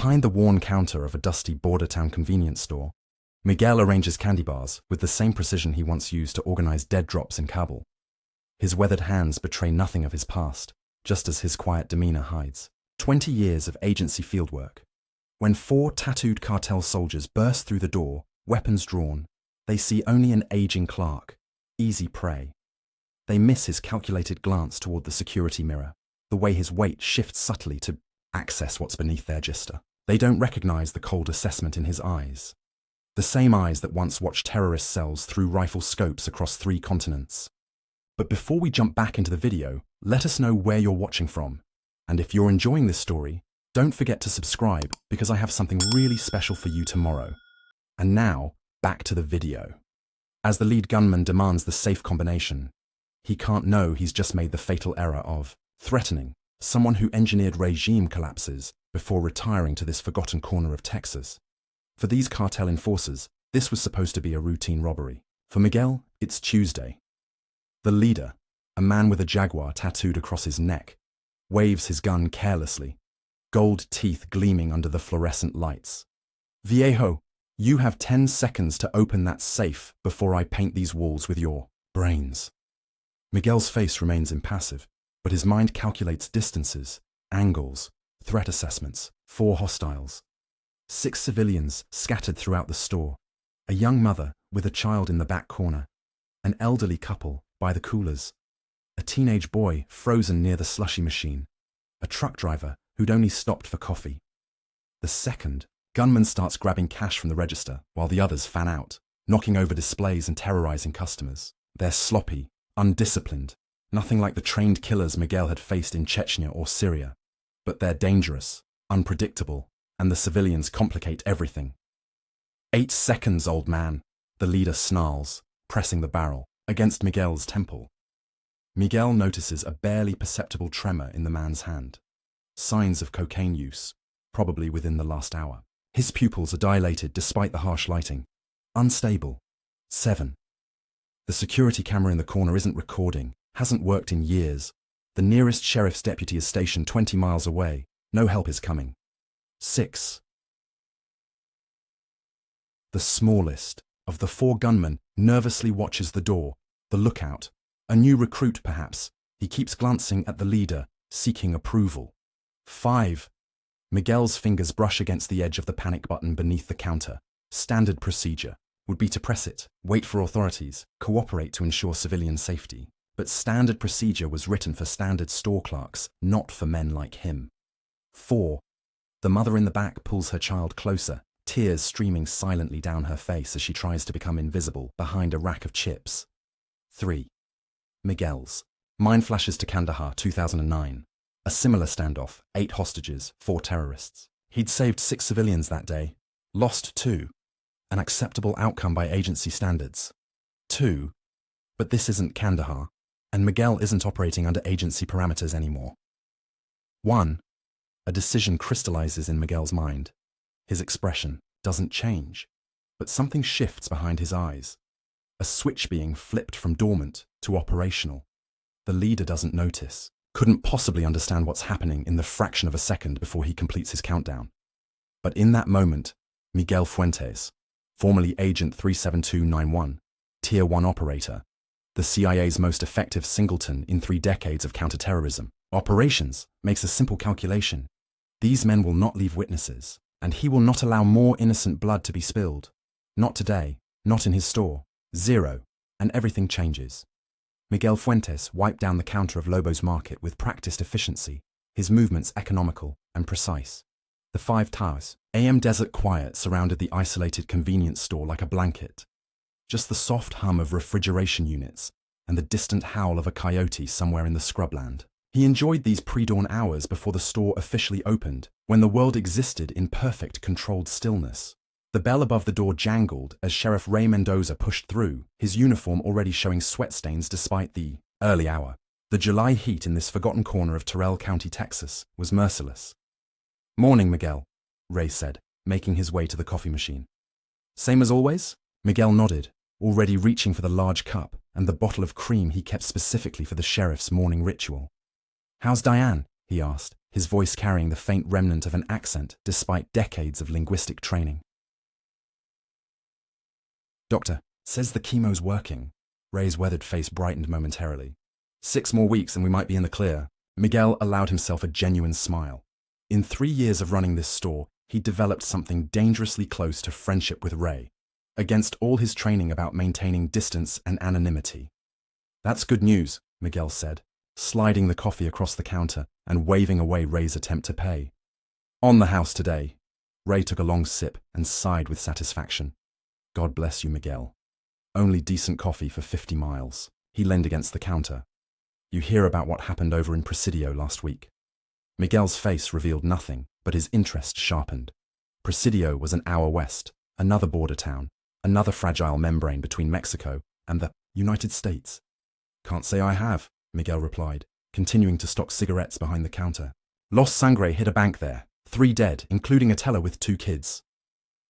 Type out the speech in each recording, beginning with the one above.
Behind the worn counter of a dusty border town convenience store, Miguel arranges candy bars with the same precision he once used to organize dead drops in Kabul. His weathered hands betray nothing of his past, just as his quiet demeanor hides. 20 years of agency fieldwork. When 4 tattooed cartel soldiers burst through the door, weapons drawn, they see only an aging Clerk, easy prey. They miss his calculated glance toward the security mirror, the way his weight shifts subtly to access what's beneath their gister. They don't recognize the cold assessment in his eyes, the same eyes that once watched terrorist cells through rifle scopes across 3 continents. But before we jump back into the video, let us know where you're watching from. And if you're enjoying this story, don't forget to subscribe because I have something really special for you tomorrow. And now, back to the video. As the lead gunman demands the safe combination, he can't know he's just made the fatal error of threatening someone who engineered regime collapses before retiring to this forgotten corner of Texas. For these cartel enforcers, this was supposed to be a routine robbery. For Miguel, it's Tuesday. The leader, a man with a jaguar tattooed across his neck, waves his gun carelessly, gold teeth gleaming under the fluorescent lights. Viejo, you have 10 seconds to open that safe before I paint these walls with your brains. Miguel's face remains impassive, but his mind calculates distances, angles, threat assessments. 4 hostiles. 6 civilians scattered throughout the store. A young mother with a child in the back corner. An elderly couple by the coolers. A teenage boy frozen near the slushy machine. A truck driver who'd only stopped for coffee. The second, gunman starts grabbing cash from the register while the others fan out, knocking over displays and terrorizing customers. They're sloppy, undisciplined, nothing like the trained killers Miguel had faced in Chechnya or Syria. But they're dangerous, unpredictable, and the civilians complicate everything. 8 seconds, old man, the leader snarls, pressing the barrel against Miguel's temple. Miguel notices a barely perceptible tremor in the man's hand. Signs of cocaine use, probably within the last hour. His pupils are dilated despite the harsh lighting. Unstable. 7. The security camera in the corner isn't recording, hasn't worked in years. The nearest sheriff's deputy is stationed 20 miles away. No help is coming. 6. The smallest of the 4 gunmen nervously watches the door, the lookout. A new recruit, perhaps. He keeps glancing at the leader, seeking approval. 5. Miguel's fingers brush against the edge of the panic button beneath the counter. Standard procedure would be to press it, wait for authorities, cooperate to ensure civilian safety. But standard procedure was written for standard store clerks, not for men like him. 4. The mother in the back pulls her child closer, tears streaming silently down her face as she tries to become invisible behind a rack of chips. 3. Miguel's. Mind flashes to Kandahar, 2009. A similar standoff, 8 hostages, 4 terrorists. He'd saved 6 civilians that day, lost 2. An acceptable outcome by agency standards. 2. But this isn't Kandahar, and Miguel isn't operating under agency parameters anymore. 1. A decision crystallizes in Miguel's mind. His expression doesn't change, but something shifts behind his eyes. A switch being flipped from dormant to operational. The leader doesn't notice, couldn't possibly understand what's happening in the fraction of a second before he completes his countdown. But in that moment, Miguel Fuentes, formerly Agent 37291, Tier 1 operator, the CIA's most effective singleton in 3 decades of counterterrorism operations, makes a simple calculation. These men will not leave witnesses, and he will not allow more innocent blood to be spilled. Not today, not in his store. 0. And everything changes. Miguel Fuentes wiped down the counter of Lobo's market with practiced efficiency, his movements economical and precise. The 5 towers, AM desert quiet surrounded the isolated convenience store like a blanket. Just the soft hum of refrigeration units and the distant howl of a coyote somewhere in the scrubland. He enjoyed these pre-dawn hours before the store officially opened, when the world existed in perfect controlled stillness. The bell above the door jangled as Sheriff Ray Mendoza pushed through, his uniform already showing sweat stains despite the early hour. The July heat in this forgotten corner of Terrell County, Texas, was merciless. "Morning, Miguel," Ray said, making his way to the coffee machine. "Same as always?" Miguel nodded, already reaching for the large cup and the bottle of cream he kept specifically for the sheriff's morning ritual. "How's Diane?" he asked, his voice carrying the faint remnant of an accent despite decades of linguistic training. Doctor, says the chemo's working. Ray's weathered face brightened momentarily. 6 more weeks and we might be in the clear. Miguel allowed himself a genuine smile. In 3 years of running this store, he'd developed something dangerously close to friendship with Ray, against all his training about maintaining distance and anonymity. That's good news, Miguel said, sliding the coffee across the counter and waving away Ray's attempt to pay. On the house today. Ray took a long sip and sighed with satisfaction. God bless you, Miguel. Only decent coffee for 50 miles. He leaned against the counter. You hear about what happened over in Presidio last week. Miguel's face revealed nothing, but his interest sharpened. Presidio was an hour west, another border town, another fragile membrane between Mexico and the United States. Can't say I have, Miguel replied, continuing to stock cigarettes behind the counter. Los Sangre hit a bank there, 3 dead, including a teller with 2 kids.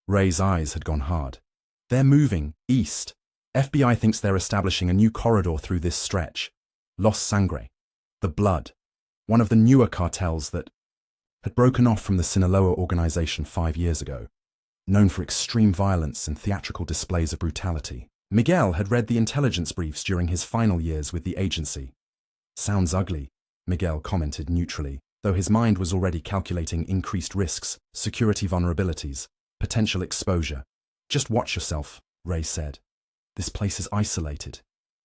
Ray's eyes had gone hard. They're moving east. FBI thinks they're establishing a new corridor through this stretch. Los Sangre, the Blood, one of the newer cartels that had broken off from the Sinaloa organization 5 years ago, known for extreme violence and theatrical displays of brutality. Miguel had read the intelligence briefs during his final years with the agency. Sounds ugly, Miguel commented neutrally, though his mind was already calculating increased risks, security vulnerabilities, potential exposure. Just watch yourself, Ray said. This place is isolated.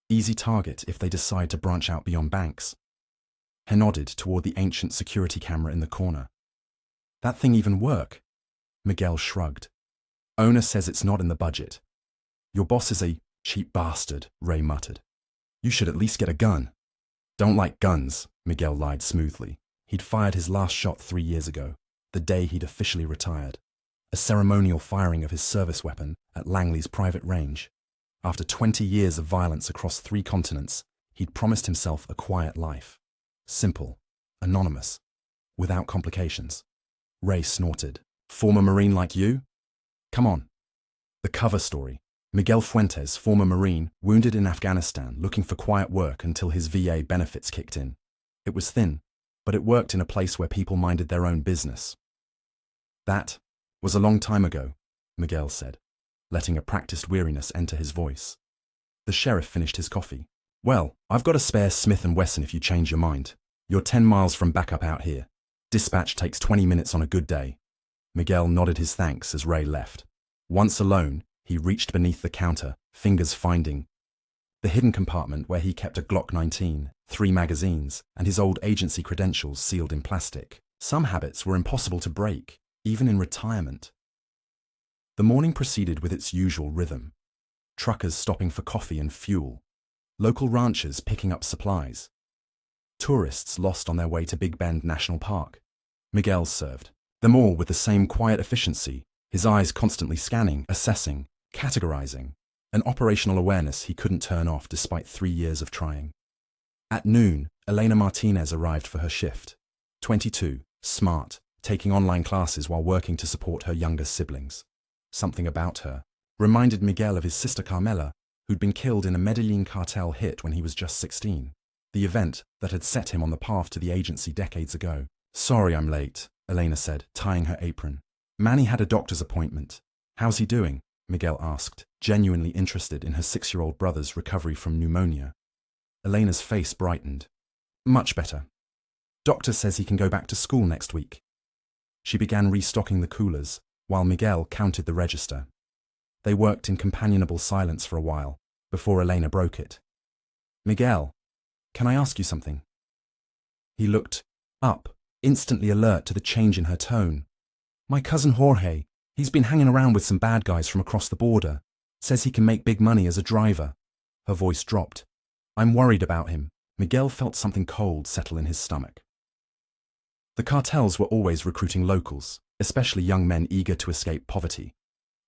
Easy target if they decide to branch out beyond banks. He nodded toward the ancient security camera in the corner. That thing even work? Miguel shrugged. Owner says it's not in the budget. Your boss is a cheap bastard, Ray muttered. You should at least get a gun. Don't like guns, Miguel lied smoothly. He'd fired his last shot 3 years ago, the day he'd officially retired. A ceremonial firing of his service weapon at Langley's private range. After 20 years of violence across 3 continents, he'd promised himself a quiet life. Simple, anonymous, without complications. Ray snorted. Former Marine like you? Come on. The cover story. Miguel Fuentes, former Marine, wounded in Afghanistan, looking for quiet work until his VA benefits kicked in. It was thin, but it worked in a place where people minded their own business. That was a long time ago, Miguel said, letting a practiced weariness enter his voice. The sheriff finished his coffee. Well, I've got a spare Smith & Wesson if you change your mind. You're 10 miles from backup out here. Dispatch takes 20 minutes on a good day. Miguel nodded his thanks as Ray left. Once alone, he reached beneath the counter, fingers finding the hidden compartment where he kept a Glock 19, 3 magazines, and his old agency credentials sealed in plastic. Some habits were impossible to break, even in retirement. The morning proceeded with its usual rhythm. Truckers stopping for coffee and fuel. Local ranchers picking up supplies. Tourists lost on their way to Big Bend National Park. Miguel served them all with the same quiet efficiency, his eyes constantly scanning, assessing, categorizing, an operational awareness he couldn't turn off despite 3 years of trying. At noon, Elena Martinez arrived for her shift. 22, smart, taking online classes while working to support her younger siblings. Something about her reminded Miguel of his sister Carmela, who'd been killed in a Medellin cartel hit when he was just 16, the event that had set him on the path to the agency decades ago. Sorry I'm late, Elena said, tying her apron. Manny had a doctor's appointment. How's he doing? Miguel asked, genuinely interested in her 6-year-old brother's recovery from pneumonia. Elena's face brightened. Much better. Doctor says he can go back to school next week. She began restocking the coolers, while Miguel counted the register. They worked in companionable silence for a while, before Elena broke it. Miguel, can I ask you something? He looked up, instantly alert to the change in her tone. My cousin Jorge, he's been hanging around with some bad guys from across the border. Says he can make big money as a driver. Her voice dropped. I'm worried about him. Miguel felt something cold settle in his stomach. The cartels were always recruiting locals, especially young men eager to escape poverty.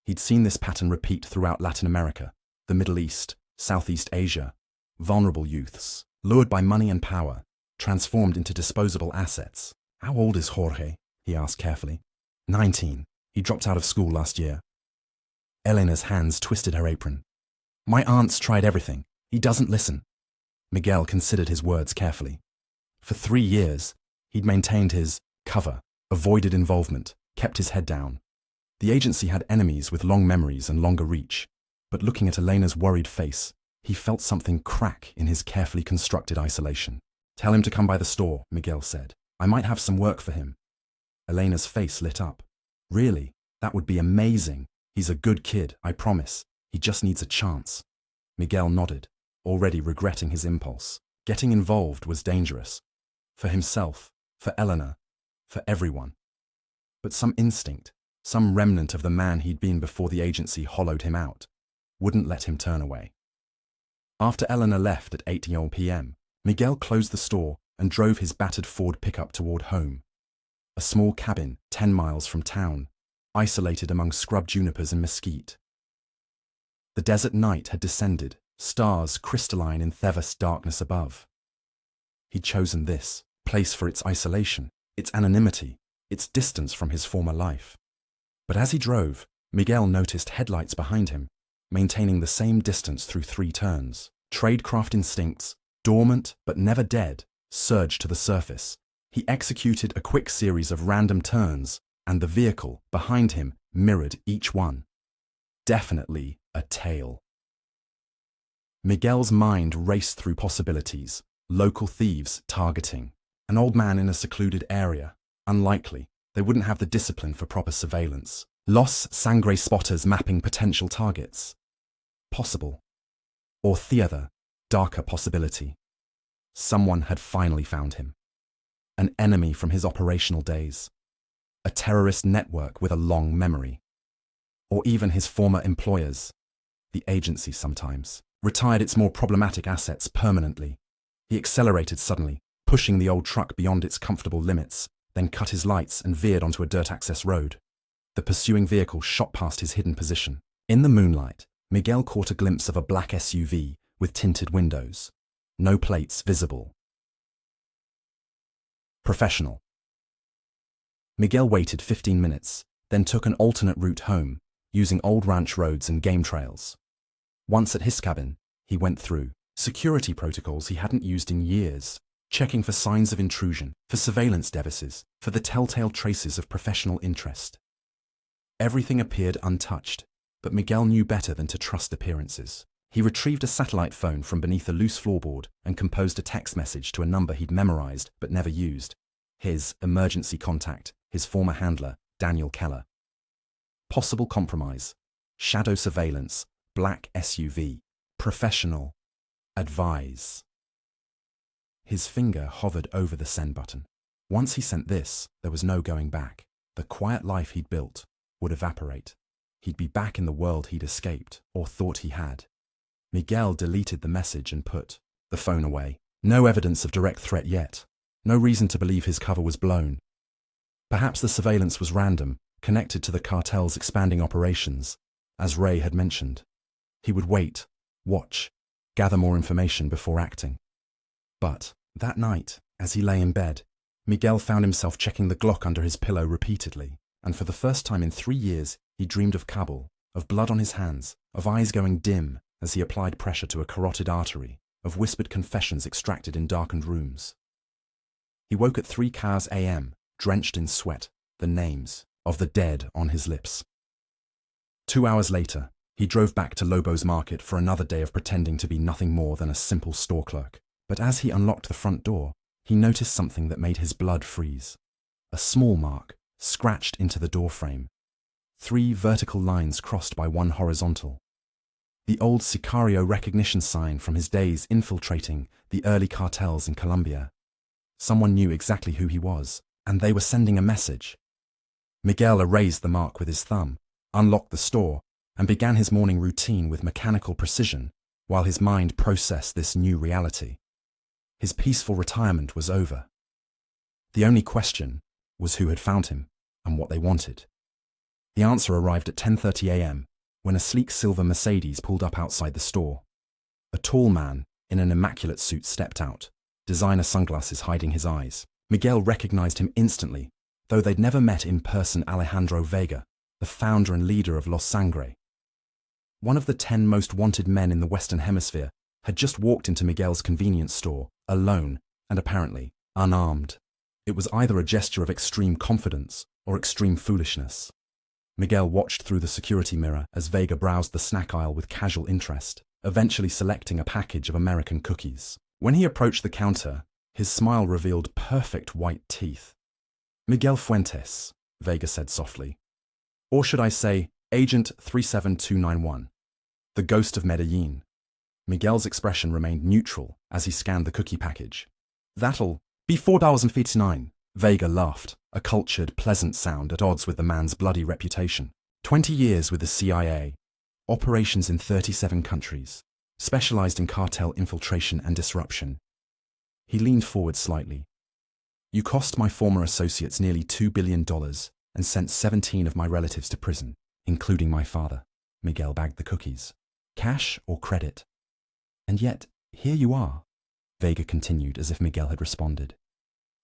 He'd seen this pattern repeat throughout Latin America, the Middle East, Southeast Asia. Vulnerable youths, lured by money and power, transformed into disposable assets. How old is Jorge? He asked carefully. 19. He dropped out of school last year. Elena's hands twisted her apron. My aunt's tried everything. He doesn't listen. Miguel considered his words carefully. For 3 years, He'd maintained his cover, avoided involvement, kept his head down. The agency had enemies with long memories and longer reach, but looking at Elena's worried face, he felt something crack in his carefully constructed isolation. "Tell him to come by the store," Miguel said. "I might have some work for him." Elena's face lit up. "Really? That would be amazing. He's a good kid, I promise. He just needs a chance." Miguel nodded, already regretting his impulse. Getting involved was dangerous. For himself, for Elena, for everyone. But some instinct, some remnant of the man he'd been before the agency hollowed him out, wouldn't let him turn away. After Elena left at 8 p.m., Miguel closed the store and drove his battered Ford pickup toward home. A small cabin 10 miles from town, isolated among scrub junipers and mesquite. The desert night had descended, stars crystalline in Thevis darkness above. He'd chosen this place for its isolation, its anonymity, its distance from his former life. But as he drove, Miguel noticed headlights behind him, maintaining the same distance through 3 turns. Tradecraft instincts, dormant but never dead, surged to the surface. He executed a quick series of random turns, and the vehicle behind him mirrored each one. Definitely a tail. Miguel's mind raced through possibilities. Local thieves targeting. An old man in a secluded area. Unlikely. They wouldn't have the discipline for proper surveillance. Los Sangre spotters mapping potential targets. Possible. Or the other, darker possibility. Someone had finally found him. An enemy from his operational days. A terrorist network with a long memory. Or even his former employers. The agency sometimes. Retired its more problematic assets permanently. He accelerated suddenly, pushing the old truck beyond its comfortable limits, then cut his lights and veered onto a dirt-access road. The pursuing vehicle shot past his hidden position. In the moonlight, Miguel caught a glimpse of a black SUV with tinted windows. No plates visible. Professional. Miguel waited 15 minutes, then took an alternate route home, using old ranch roads and game trails. Once at his cabin, he went through security protocols he hadn't used in years, checking for signs of intrusion, for surveillance devices, for the telltale traces of professional interest. Everything appeared untouched, but Miguel knew better than to trust appearances. He retrieved a satellite phone from beneath a loose floorboard and composed a text message to a number he'd memorized but never used. His emergency contact, his former handler, Daniel Keller. Possible compromise. Shadow surveillance. Black SUV. Professional. Advise. His finger hovered over the send button. Once he sent this, there was no going back. The quiet life he'd built would evaporate. He'd be back in the world he'd escaped, or thought he had. Miguel deleted the message and put the phone away. No evidence of direct threat yet. No reason to believe his cover was blown. Perhaps the surveillance was random, connected to the cartel's expanding operations, as Ray had mentioned. He would wait, watch, gather more information before acting. But that night, as he lay in bed, Miguel found himself checking the Glock under his pillow repeatedly, and for the first time in 3 years, he dreamed of Kabul, of blood on his hands, of eyes going dim as he applied pressure to a carotid artery, of whispered confessions extracted in darkened rooms. He woke at 3 a.m., drenched in sweat, the names of the dead on his lips. 2 hours later, he drove back to Lobo's market for another day of pretending to be nothing more than a simple store clerk. But as he unlocked the front door, he noticed something that made his blood freeze. A small mark, scratched into the doorframe. 3 vertical lines crossed by 1 horizontal. The old Sicario recognition sign from his days infiltrating the early cartels in Colombia. Someone knew exactly who he was, and they were sending a message. Miguel erased the mark with his thumb, unlocked the store, and began his morning routine with mechanical precision, while his mind processed this new reality. His peaceful retirement was over. The only question was who had found him and what they wanted. The answer arrived at 10:30 a.m. when a sleek silver Mercedes pulled up outside the store. A tall man in an immaculate suit stepped out, designer sunglasses hiding his eyes. Miguel recognized him instantly, though they'd never met in person. Alejandro Vega, the founder and leader of Los Sangre. One of the 10 most wanted men in the Western Hemisphere had just walked into Miguel's convenience store, alone and apparently unarmed. It was either a gesture of extreme confidence or extreme foolishness. Miguel watched through the security mirror as Vega browsed the snack aisle with casual interest, eventually selecting a package of American cookies. When he approached the counter, his smile revealed perfect white teeth. "Miguel Fuentes," Vega said softly. "Or should I say, Agent 37291, the ghost of Medellin." Miguel's expression remained neutral as he scanned the cookie package. "That'll be $4.59, Vega laughed, a cultured, pleasant sound at odds with the man's bloody reputation. 20 years with the CIA, operations in 37 countries, specialized in cartel infiltration and disruption. He leaned forward slightly. "You cost my former associates nearly $2 billion and sent 17 of my relatives to prison, including my father." Miguel bagged the cookies. "Cash or credit? And yet, here you are," Vega continued as if Miguel had responded.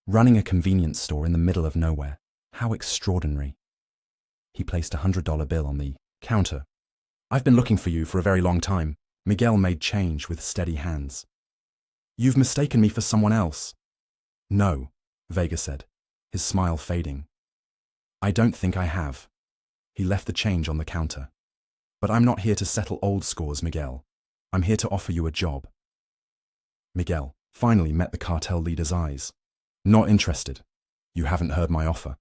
"Running a convenience store in the middle of nowhere. How extraordinary." He placed a $100 bill on the counter. "I've been looking for you for a very long time." Miguel made change with steady hands. "You've mistaken me for someone else." "No," Vega said, his smile fading. "I don't think I have." He left the change on the counter. "But I'm not here to settle old scores, Miguel. I'm here to offer you a job." Miguel finally met the cartel leader's eyes. "Not interested. You haven't heard my offer."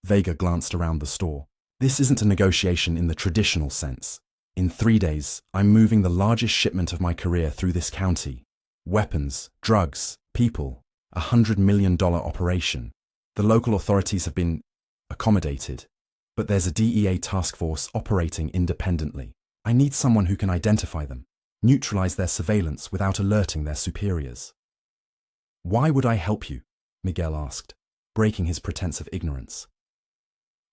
Vega glanced around the store. "This isn't a negotiation in the traditional sense. In 3 days, I'm moving the largest shipment of my career through this county. Weapons, drugs, people, $100 million operation. The local authorities have been accommodated, but there's a DEA task force operating independently. I need someone who can identify them, neutralize their surveillance without alerting their superiors." "Why would I help you?" Miguel asked, breaking his pretense of ignorance.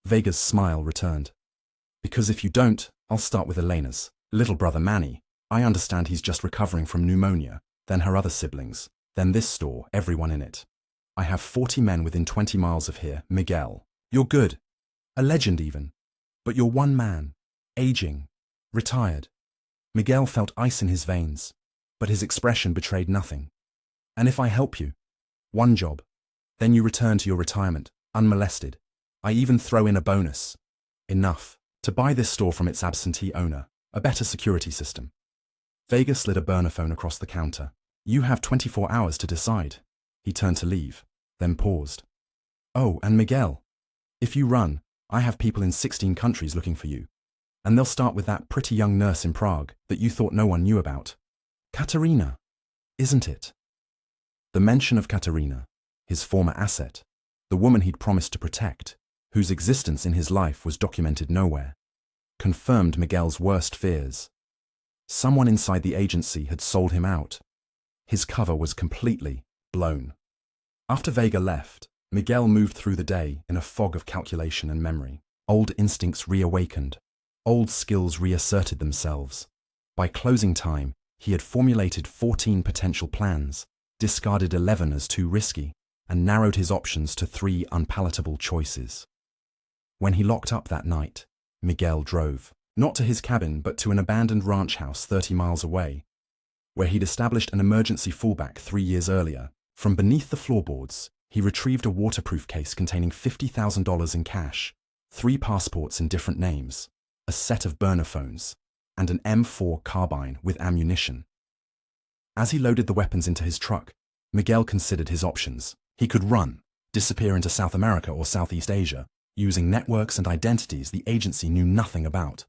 Vega's smile returned. "Because if you don't, I'll start with Elena's little brother Manny. I understand he's just recovering from pneumonia, then her other siblings, then this store, everyone in it. I have 40 men within 20 miles of here. Miguel, you're good, a legend even, but you're one man, aging, retired." Miguel felt ice in his veins, but his expression betrayed nothing. "And if I help you, one job, then you return to your retirement, unmolested. I even throw in a bonus. Enough to buy this store from its absentee owner, a better security system." Vega slid a burner phone across the counter. "You have 24 hours to decide." He turned to leave, then paused. "Oh, and Miguel, if you run, I have people in 16 countries looking for you. And they'll start with that pretty young nurse in Prague that you thought no one knew about. Katerina, isn't it?" The mention of Katerina, his former asset, the woman he'd promised to protect, whose existence in his life was documented nowhere, confirmed Miguel's worst fears. Someone inside the agency had sold him out. His cover was completely blown. After Vega left, Miguel moved through the day in a fog of calculation and memory. Old instincts reawakened. Old skills reasserted themselves. By closing time, he had formulated 14 potential plans, discarded 11 as too risky, and narrowed his options to 3 unpalatable choices. When he locked up that night, Miguel drove, not to his cabin but to an abandoned ranch house 30 miles away, where he'd established an emergency fallback 3 years earlier. From beneath the floorboards, he retrieved a waterproof case containing $50,000 in cash, 3 passports in different names, a set of burner phones, and an M4 carbine with ammunition. As he loaded the weapons into his truck, Miguel considered his options. He could run, disappear into South America or Southeast Asia, using networks and identities the agency knew nothing about.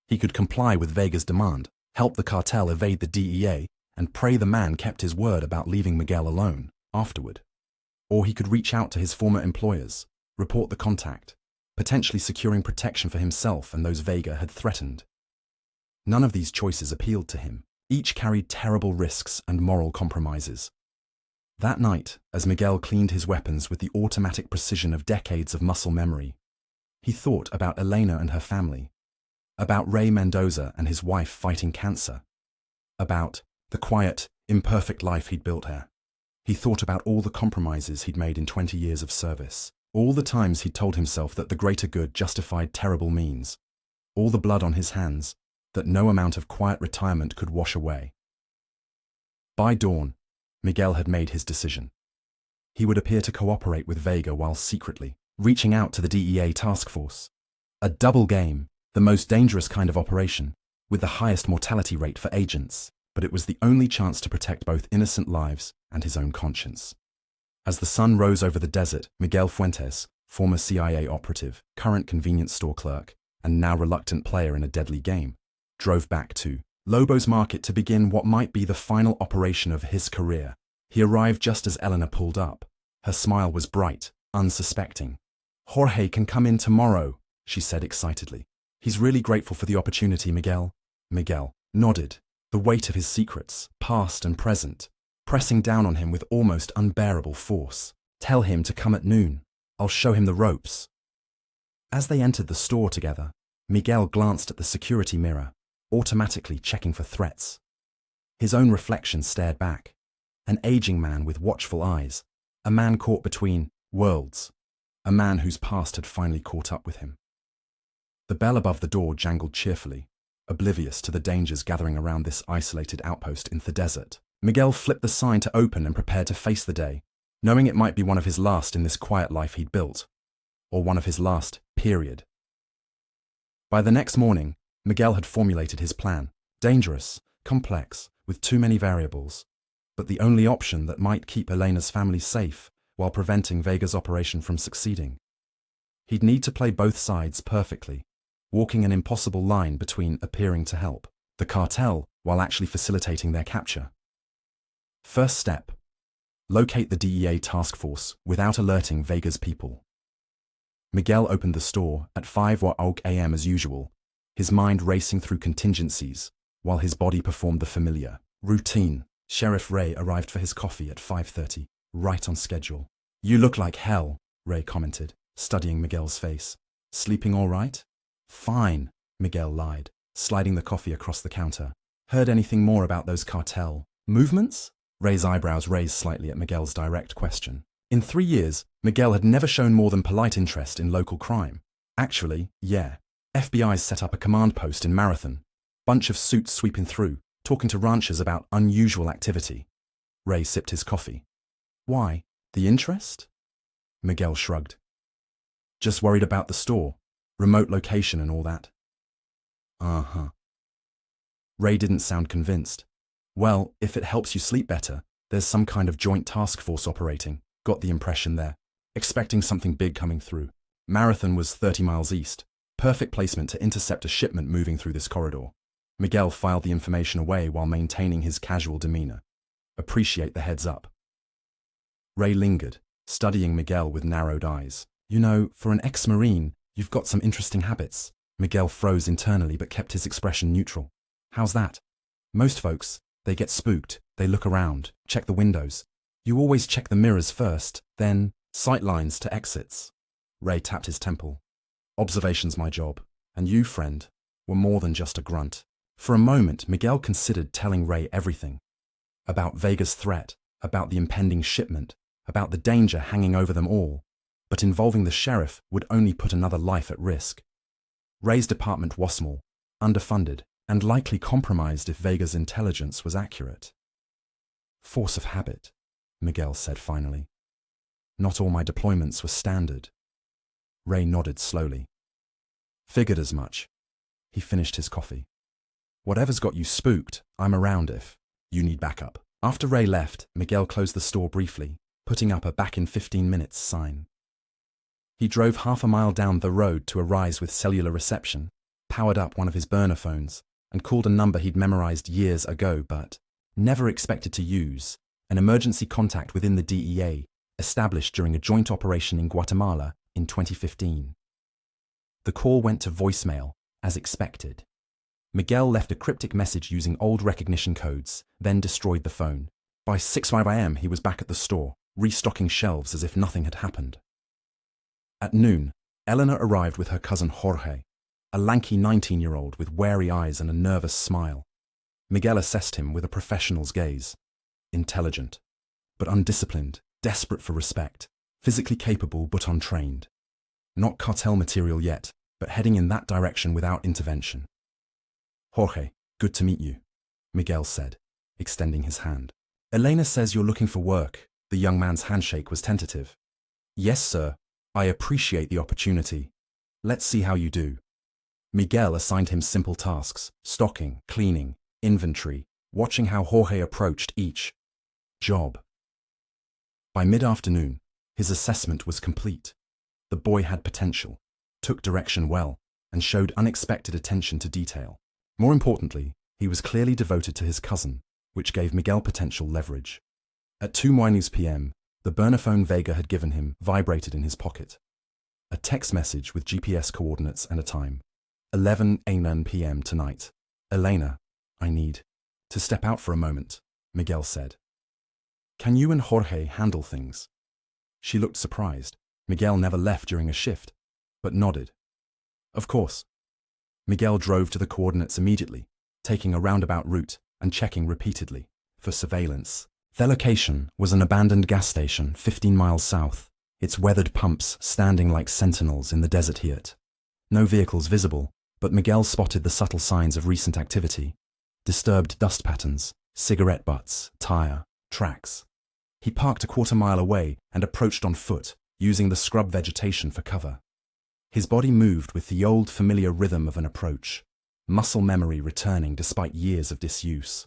He could comply with Vega's demand, help the cartel evade the DEA, and pray the man kept his word about leaving Miguel alone afterward. Or he could reach out to his former employers, report the contact, potentially securing protection for himself and those Vega had threatened. None of these choices appealed to him. Each carried terrible risks and moral compromises. That night, as Miguel cleaned his weapons with the automatic precision of decades of muscle memory, he thought about Elena and her family, about Ray Mendoza and his wife fighting cancer, about the quiet, imperfect life he'd built here. He thought about all the compromises he'd made in 20 years of service, all the times he'd told himself that the greater good justified terrible means, all the blood on his hands that no amount of quiet retirement could wash away. By dawn, Miguel had made his decision. He would appear to cooperate with Vega while secretly reaching out to the DEA task force. A double game, the most dangerous kind of operation, with the highest mortality rate for agents, but it was the only chance to protect both innocent lives and his own conscience. As the sun rose over the desert, Miguel Fuentes, former CIA operative, current convenience store clerk, and now reluctant player in a deadly game, drove back to Lobo's Market to begin what might be the final operation of his career. He arrived just as Elena pulled up. Her smile was bright, unsuspecting. "Jorge can come in tomorrow," she said excitedly. "He's really grateful for the opportunity, Miguel." Miguel nodded, the weight of his secrets, past and present, pressing down on him with almost unbearable force. "Tell him to come at noon. I'll show him the ropes." As they entered the store together, Miguel glanced at the security mirror, automatically checking for threats. His own reflection stared back. An aging man with watchful eyes, a man caught between worlds, a man whose past had finally caught up with him. The bell above the door jangled cheerfully, oblivious to the dangers gathering around this isolated outpost in the desert. Miguel flipped the sign to open and prepared to face the day, knowing it might be one of his last in this quiet life he'd built, or one of his last, period. By the next morning, Miguel had formulated his plan, dangerous, complex, with too many variables, but the only option that might keep Elena's family safe while preventing Vega's operation from succeeding. He'd need to play both sides perfectly, walking an impossible line between appearing to help the cartel while actually facilitating their capture. First step: locate the DEA task force without alerting Vega's people. Miguel opened the store at 5 a.m. as usual, his mind racing through contingencies, while his body performed the familiar routine. Sheriff Ray arrived for his coffee at 5:30, right on schedule. "You look like hell," Ray commented, studying Miguel's face. "Sleeping all right?" "Fine," Miguel lied, sliding the coffee across the counter. "Heard anything more about those cartel movements?" Ray's eyebrows raised slightly at Miguel's direct question. In 3 years, Miguel had never shown more than polite interest in local crime. Actually, yeah. FBI's set up a command post in Marathon. Bunch of suits sweeping through, talking to ranchers about unusual activity. Ray sipped his coffee. "Why? The interest?" Miguel shrugged. "Just worried about the store, remote location and all that." Uh-huh. Ray didn't sound convinced. "Well, if it helps you sleep better, there's some kind of joint task force operating. Got the impression there. Expecting something big coming through. Marathon was 30 miles east. Perfect placement to intercept a shipment moving through this corridor." Miguel filed the information away while maintaining his casual demeanor. "Appreciate the heads up." Ray lingered, studying Miguel with narrowed eyes. "You know, for an ex-Marine, you've got some interesting habits." Miguel froze internally but kept his expression neutral. "How's that?" "Most folks, they get spooked, they look around, check the windows. You always check the mirrors first, then sight lines to exits." Ray tapped his temple. "Observation's my job, and you, friend, were more than just a grunt." For a moment, Miguel considered telling Ray everything. About Vega's threat, about the impending shipment, about the danger hanging over them all, but involving the sheriff would only put another life at risk. Ray's department was small, underfunded, and likely compromised if Vega's intelligence was accurate. "Force of habit," Miguel said finally. "Not all my deployments were standard." Ray nodded slowly. "Figured as much." He finished his coffee. "Whatever's got you spooked, I'm around if you need backup." After Ray left, Miguel closed the store briefly, putting up a "back in 15 minutes" sign. He drove half a mile down the road to a rise with cellular reception, powered up one of his burner phones, and called a number he'd memorized years ago but never expected to use, an emergency contact within the DEA, established during a joint operation in Guatemala in 2015. The call went to voicemail, as expected. Miguel left a cryptic message using old recognition codes, then destroyed the phone. By 6 a.m. he was back at the store, restocking shelves as if nothing had happened. At noon, Elena arrived with her cousin Jorge, a lanky 19-year-old with wary eyes and a nervous smile. Miguel assessed him with a professional's gaze. Intelligent, but undisciplined, desperate for respect, physically capable but untrained. Not cartel material yet, but heading in that direction without intervention. "Jorge, good to meet you," Miguel said, extending his hand. "Elena says you're looking for work. The young man's handshake was tentative. Yes, sir. I appreciate the opportunity. Let's see how you do. Miguel assigned him simple tasks: stocking, cleaning, inventory, watching how Jorge approached each job. By mid-afternoon, his assessment was complete. The boy had potential, took direction well, and showed unexpected attention to detail. More importantly, he was clearly devoted to his cousin, which gave Miguel potential leverage. At 2:00 p.m., the burner phone Vega had given him vibrated in his pocket. A text message with GPS coordinates and a time. 11:00 p.m. tonight. Elena, I need to step out for a moment, Miguel said. Can you and Jorge handle things? She looked surprised. Miguel never left during a shift, but nodded. Of course. Miguel drove to the coordinates immediately, taking a roundabout route and checking repeatedly for surveillance. Their location was an abandoned gas station 15 miles south, its weathered pumps standing like sentinels in the desert heat. No vehicles visible, but Miguel spotted the subtle signs of recent activity: disturbed dust patterns, cigarette butts, tire tracks. He parked a quarter-mile away and approached on foot, using the scrub vegetation for cover. His body moved with the old familiar rhythm of an approach, muscle memory returning despite years of disuse.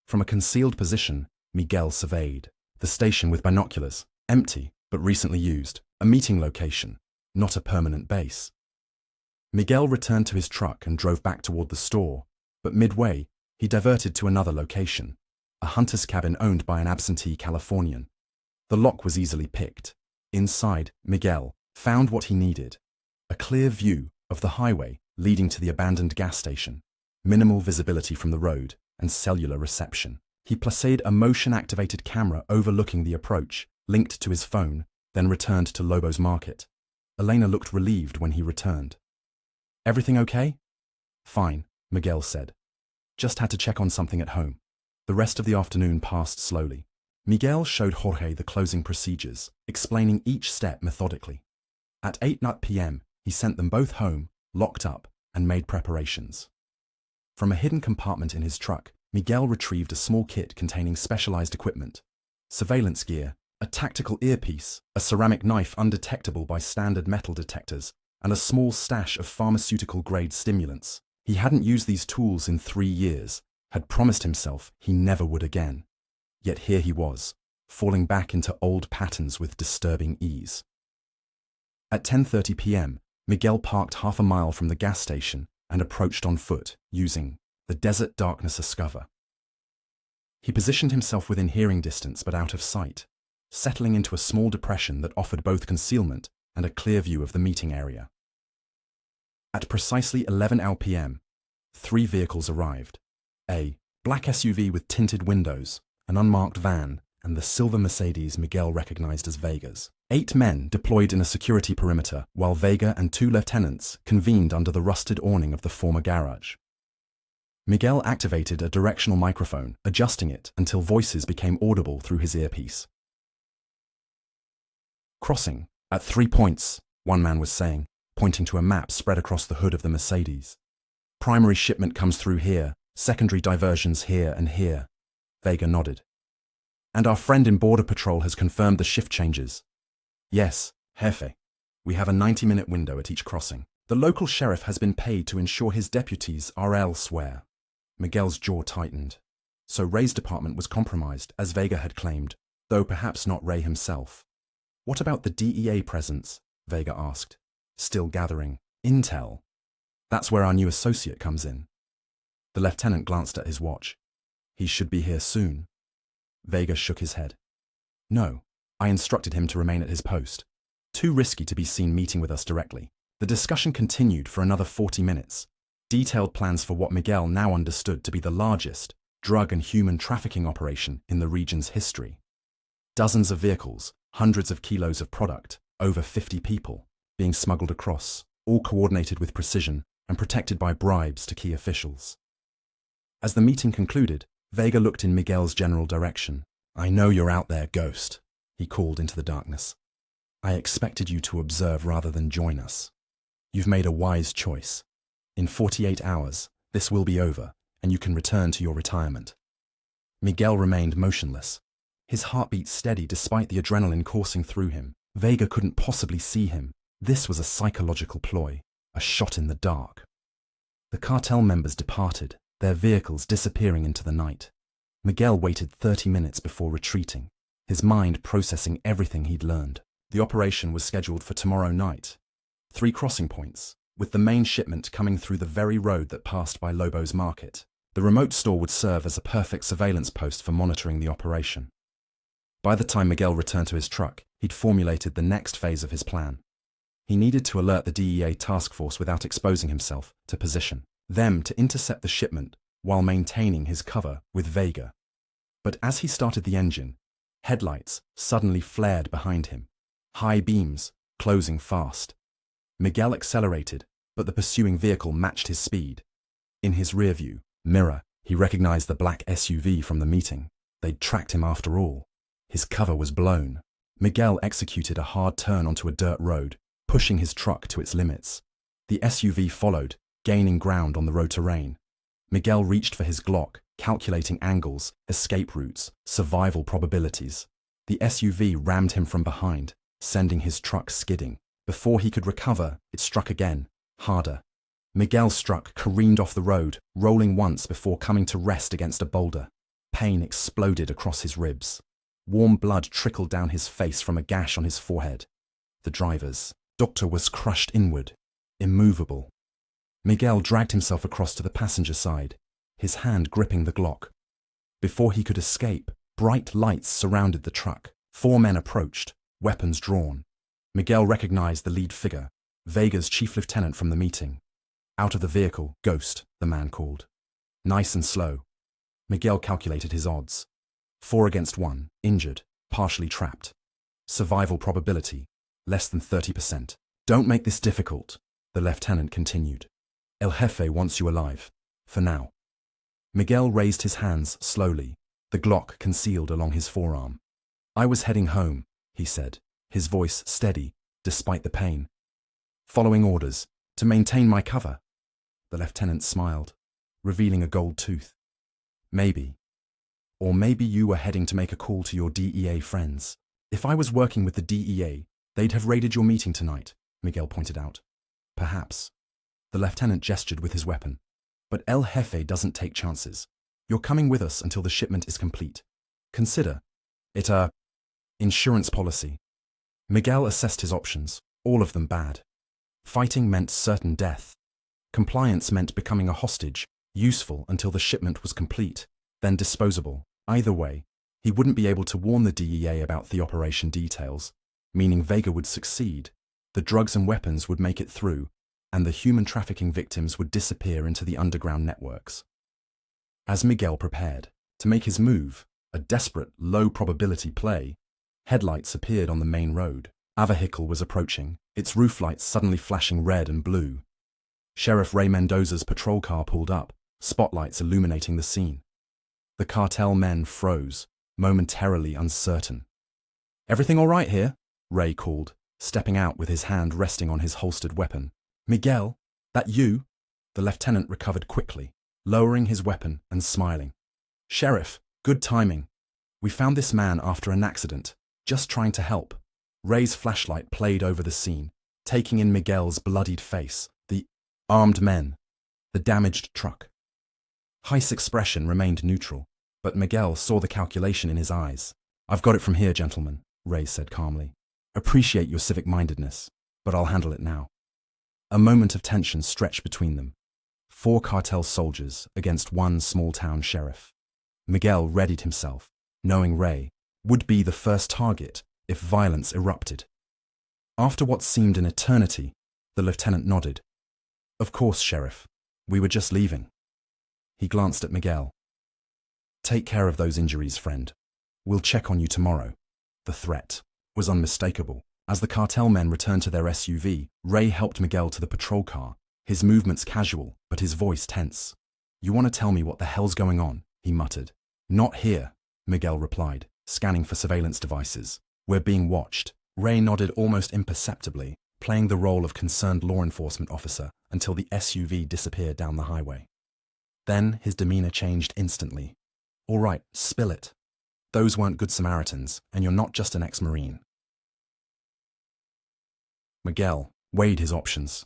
From a concealed position, Miguel surveyed the station with binoculars, empty but recently used, a meeting location, not a permanent base. Miguel returned to his truck and drove back toward the store, but midway, he diverted to another location, a hunter's cabin owned by an absentee Californian. The lock was easily picked. Inside, Miguel found what he needed: a clear view of the highway leading to the abandoned gas station, minimal visibility from the road, and cellular reception. He placed a motion-activated camera overlooking the approach, linked to his phone, then returned to Lobo's Market. Elena looked relieved when he returned. Everything okay? Fine, Miguel said. Just had to check on something at home. The rest of the afternoon passed slowly. Miguel showed Jorge the closing procedures, explaining each step methodically. At 8:00 p.m., he sent them both home, locked up, and made preparations. From a hidden compartment in his truck, Miguel retrieved a small kit containing specialized equipment: surveillance gear, a tactical earpiece, a ceramic knife undetectable by standard metal detectors, and a small stash of pharmaceutical-grade stimulants. He hadn't used these tools in 3 years, had promised himself he never would again. Yet here he was, falling back into old patterns with disturbing ease. At 10:30 p.m., Miguel parked half a mile from the gas station and approached on foot, using the desert darkness as cover. He positioned himself within hearing distance but out of sight, settling into a small depression that offered both concealment and a clear view of the meeting area. At precisely 11:00 p.m., 3 vehicles arrived: a black SUV with tinted windows, an unmarked van, and the silver Mercedes Miguel recognized as Vega's. 8 men deployed in a security perimeter, while Vega and 2 lieutenants convened under the rusted awning of the former garage. Miguel activated a directional microphone, adjusting it until voices became audible through his earpiece. Crossing at 3 points, one man was saying, pointing to a map spread across the hood of the Mercedes. Primary shipment comes through here, secondary diversions here and here. Vega nodded. And our friend in Border Patrol has confirmed the shift changes. Yes, Jefe. We have a 90-minute window at each crossing. The local sheriff has been paid to ensure his deputies are elsewhere. Miguel's jaw tightened. So Ray's department was compromised, as Vega had claimed, though perhaps not Ray himself. What about the DEA presence? Vega asked, still gathering intel. That's where our new associate comes in. The lieutenant glanced at his watch. He should be here soon. Vega shook his head. No, I instructed him to remain at his post. Too risky to be seen meeting with us directly. The discussion continued for another 40 minutes. Detailed plans for what Miguel now understood to be the largest drug and human trafficking operation in the region's history. Dozens of vehicles, hundreds of kilos of product, over 50 people, being smuggled across, all coordinated with precision and protected by bribes to key officials. As the meeting concluded, Vega looked in Miguel's general direction. I know you're out there, Ghost, he called into the darkness. I expected you to observe rather than join us. You've made a wise choice. In 48 hours, this will be over, and you can return to your retirement. Miguel remained motionless, His heartbeat steady despite the adrenaline coursing through him. Vega couldn't possibly see him. This was a psychological ploy, a shot in the dark. The cartel members departed, their vehicles disappearing into the night. Miguel waited 30 minutes before retreating, his mind processing everything he'd learned. The operation was scheduled for tomorrow night. 3 crossing points, with the main shipment coming through the very road that passed by Lobo's market. The remote store would serve as a perfect surveillance post for monitoring the operation. By the time Miguel returned to his truck, he'd formulated the next phase of his plan. He needed to alert the DEA task force without exposing himself, to position them to intercept the shipment while maintaining his cover with Vega. But as he started the engine, headlights suddenly flared behind him, high beams closing fast. Miguel accelerated, but the pursuing vehicle matched his speed. In his rearview mirror, he recognized the black SUV from the meeting. They'd tracked him after all. His cover was blown. Miguel executed a hard turn onto a dirt road, pushing his truck to its limits. The SUV followed, gaining ground on the road terrain. Miguel reached for his Glock, calculating angles, escape routes, survival probabilities. The SUV rammed him from behind, sending his truck skidding. Before he could recover, it struck again, harder. Miguel's truck careened off the road, rolling once before coming to rest against a boulder. Pain exploded across his ribs. Warm blood trickled down his face from a gash on his forehead. The driver's doctor was crushed inward, immovable. Miguel dragged himself across to the passenger side, his hand gripping the Glock. Before he could escape, bright lights surrounded the truck. 4 men approached, weapons drawn. Miguel recognized the lead figure, Vega's chief lieutenant from the meeting. Out of the vehicle, Ghost, the man called. Nice and slow. Miguel calculated his odds. 4 against 1, injured, partially trapped. Survival probability, less than 30%. Don't make this difficult, the lieutenant continued. El Jefe wants you alive, for now. Miguel raised his hands slowly, the Glock concealed along his forearm. I was heading home, he said, his voice steady, despite the pain. Following orders, to maintain my cover. The lieutenant smiled, revealing a gold tooth. Maybe. Or maybe you were heading to make a call to your DEA friends. If I was working with the DEA, they'd have raided your meeting tonight, Miguel pointed out. Perhaps. The lieutenant gestured with his weapon. But El Jefe doesn't take chances. You're coming with us until the shipment is complete. Consider it a insurance policy. Miguel assessed his options, all of them bad. Fighting meant certain death. Compliance meant becoming a hostage, useful until the shipment was complete, then disposable. Either way, he wouldn't be able to warn the DEA about the operation details, meaning Vega would succeed, the drugs and weapons would make it through, and the human trafficking victims would disappear into the underground networks. As Miguel prepared to make his move, a desperate, low-probability play, headlights appeared on the main road. A vehicle was approaching, its roof lights suddenly flashing red and blue. Sheriff Ray Mendoza's patrol car pulled up, spotlights illuminating the scene. The cartel men froze, momentarily uncertain. Everything all right here? Ray called, stepping out with his hand resting on his holstered weapon. Miguel, that you? The lieutenant recovered quickly, lowering his weapon and smiling. Sheriff, good timing. We found this man after an accident, just trying to help. Ray's flashlight played over the scene, taking in Miguel's bloodied face, the armed men, the damaged truck. Heist's expression remained neutral, but Miguel saw the calculation in his eyes. I've got it from here, gentlemen, Ray said calmly. Appreciate your civic-mindedness, but I'll handle it now. A moment of tension stretched between them. 4 cartel soldiers against 1 small-town sheriff. Miguel readied himself, knowing Ray would be the first target if violence erupted. After what seemed an eternity, the lieutenant nodded. Of course, Sheriff. We were just leaving. He glanced at Miguel. Take care of those injuries, friend. We'll check on you tomorrow. The threat was unmistakable. As the cartel men returned to their SUV, Ray helped Miguel to the patrol car, his movements casual, but his voice tense. You want to tell me what the hell's going on? He muttered. Not here, Miguel replied, scanning for surveillance devices. We're being watched. Ray nodded almost imperceptibly, playing the role of concerned law enforcement officer until the SUV disappeared down the highway. Then his demeanor changed instantly. All right, spill it. Those weren't good Samaritans, and you're not just an ex-Marine. Miguel weighed his options.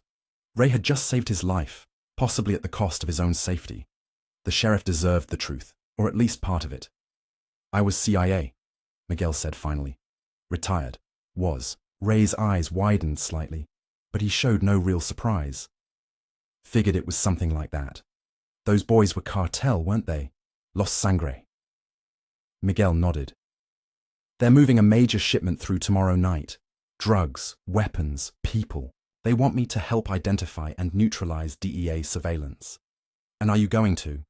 Ray had just saved his life, possibly at the cost of his own safety. The sheriff deserved the truth, or at least part of it. I was CIA, Miguel said finally. Retired. Was. Ray's eyes widened slightly, but he showed no real surprise. Figured it was something like that. Those boys were Cartel, weren't they? Los Sangre. Miguel nodded. They're moving a major shipment through tomorrow night. Drugs, weapons, people. They want me to help identify and neutralize DEA surveillance. And are you going to?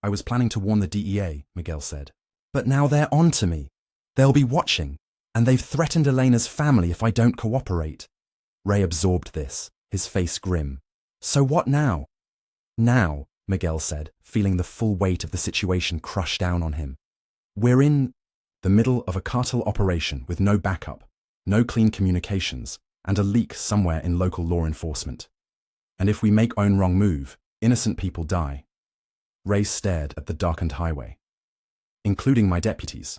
I was planning to warn the DEA, Miguel said. But now they're on to me. They'll be watching, and they've threatened Elena's family if I don't cooperate. Ray absorbed this, his face grim. So what now? Now, Miguel said, feeling the full weight of the situation crush down on him. We're in the middle of a cartel operation with no backup, no clean communications, and a leak somewhere in local law enforcement. And if we make one wrong move, innocent people die. Ray stared at the darkened highway. Including my deputies.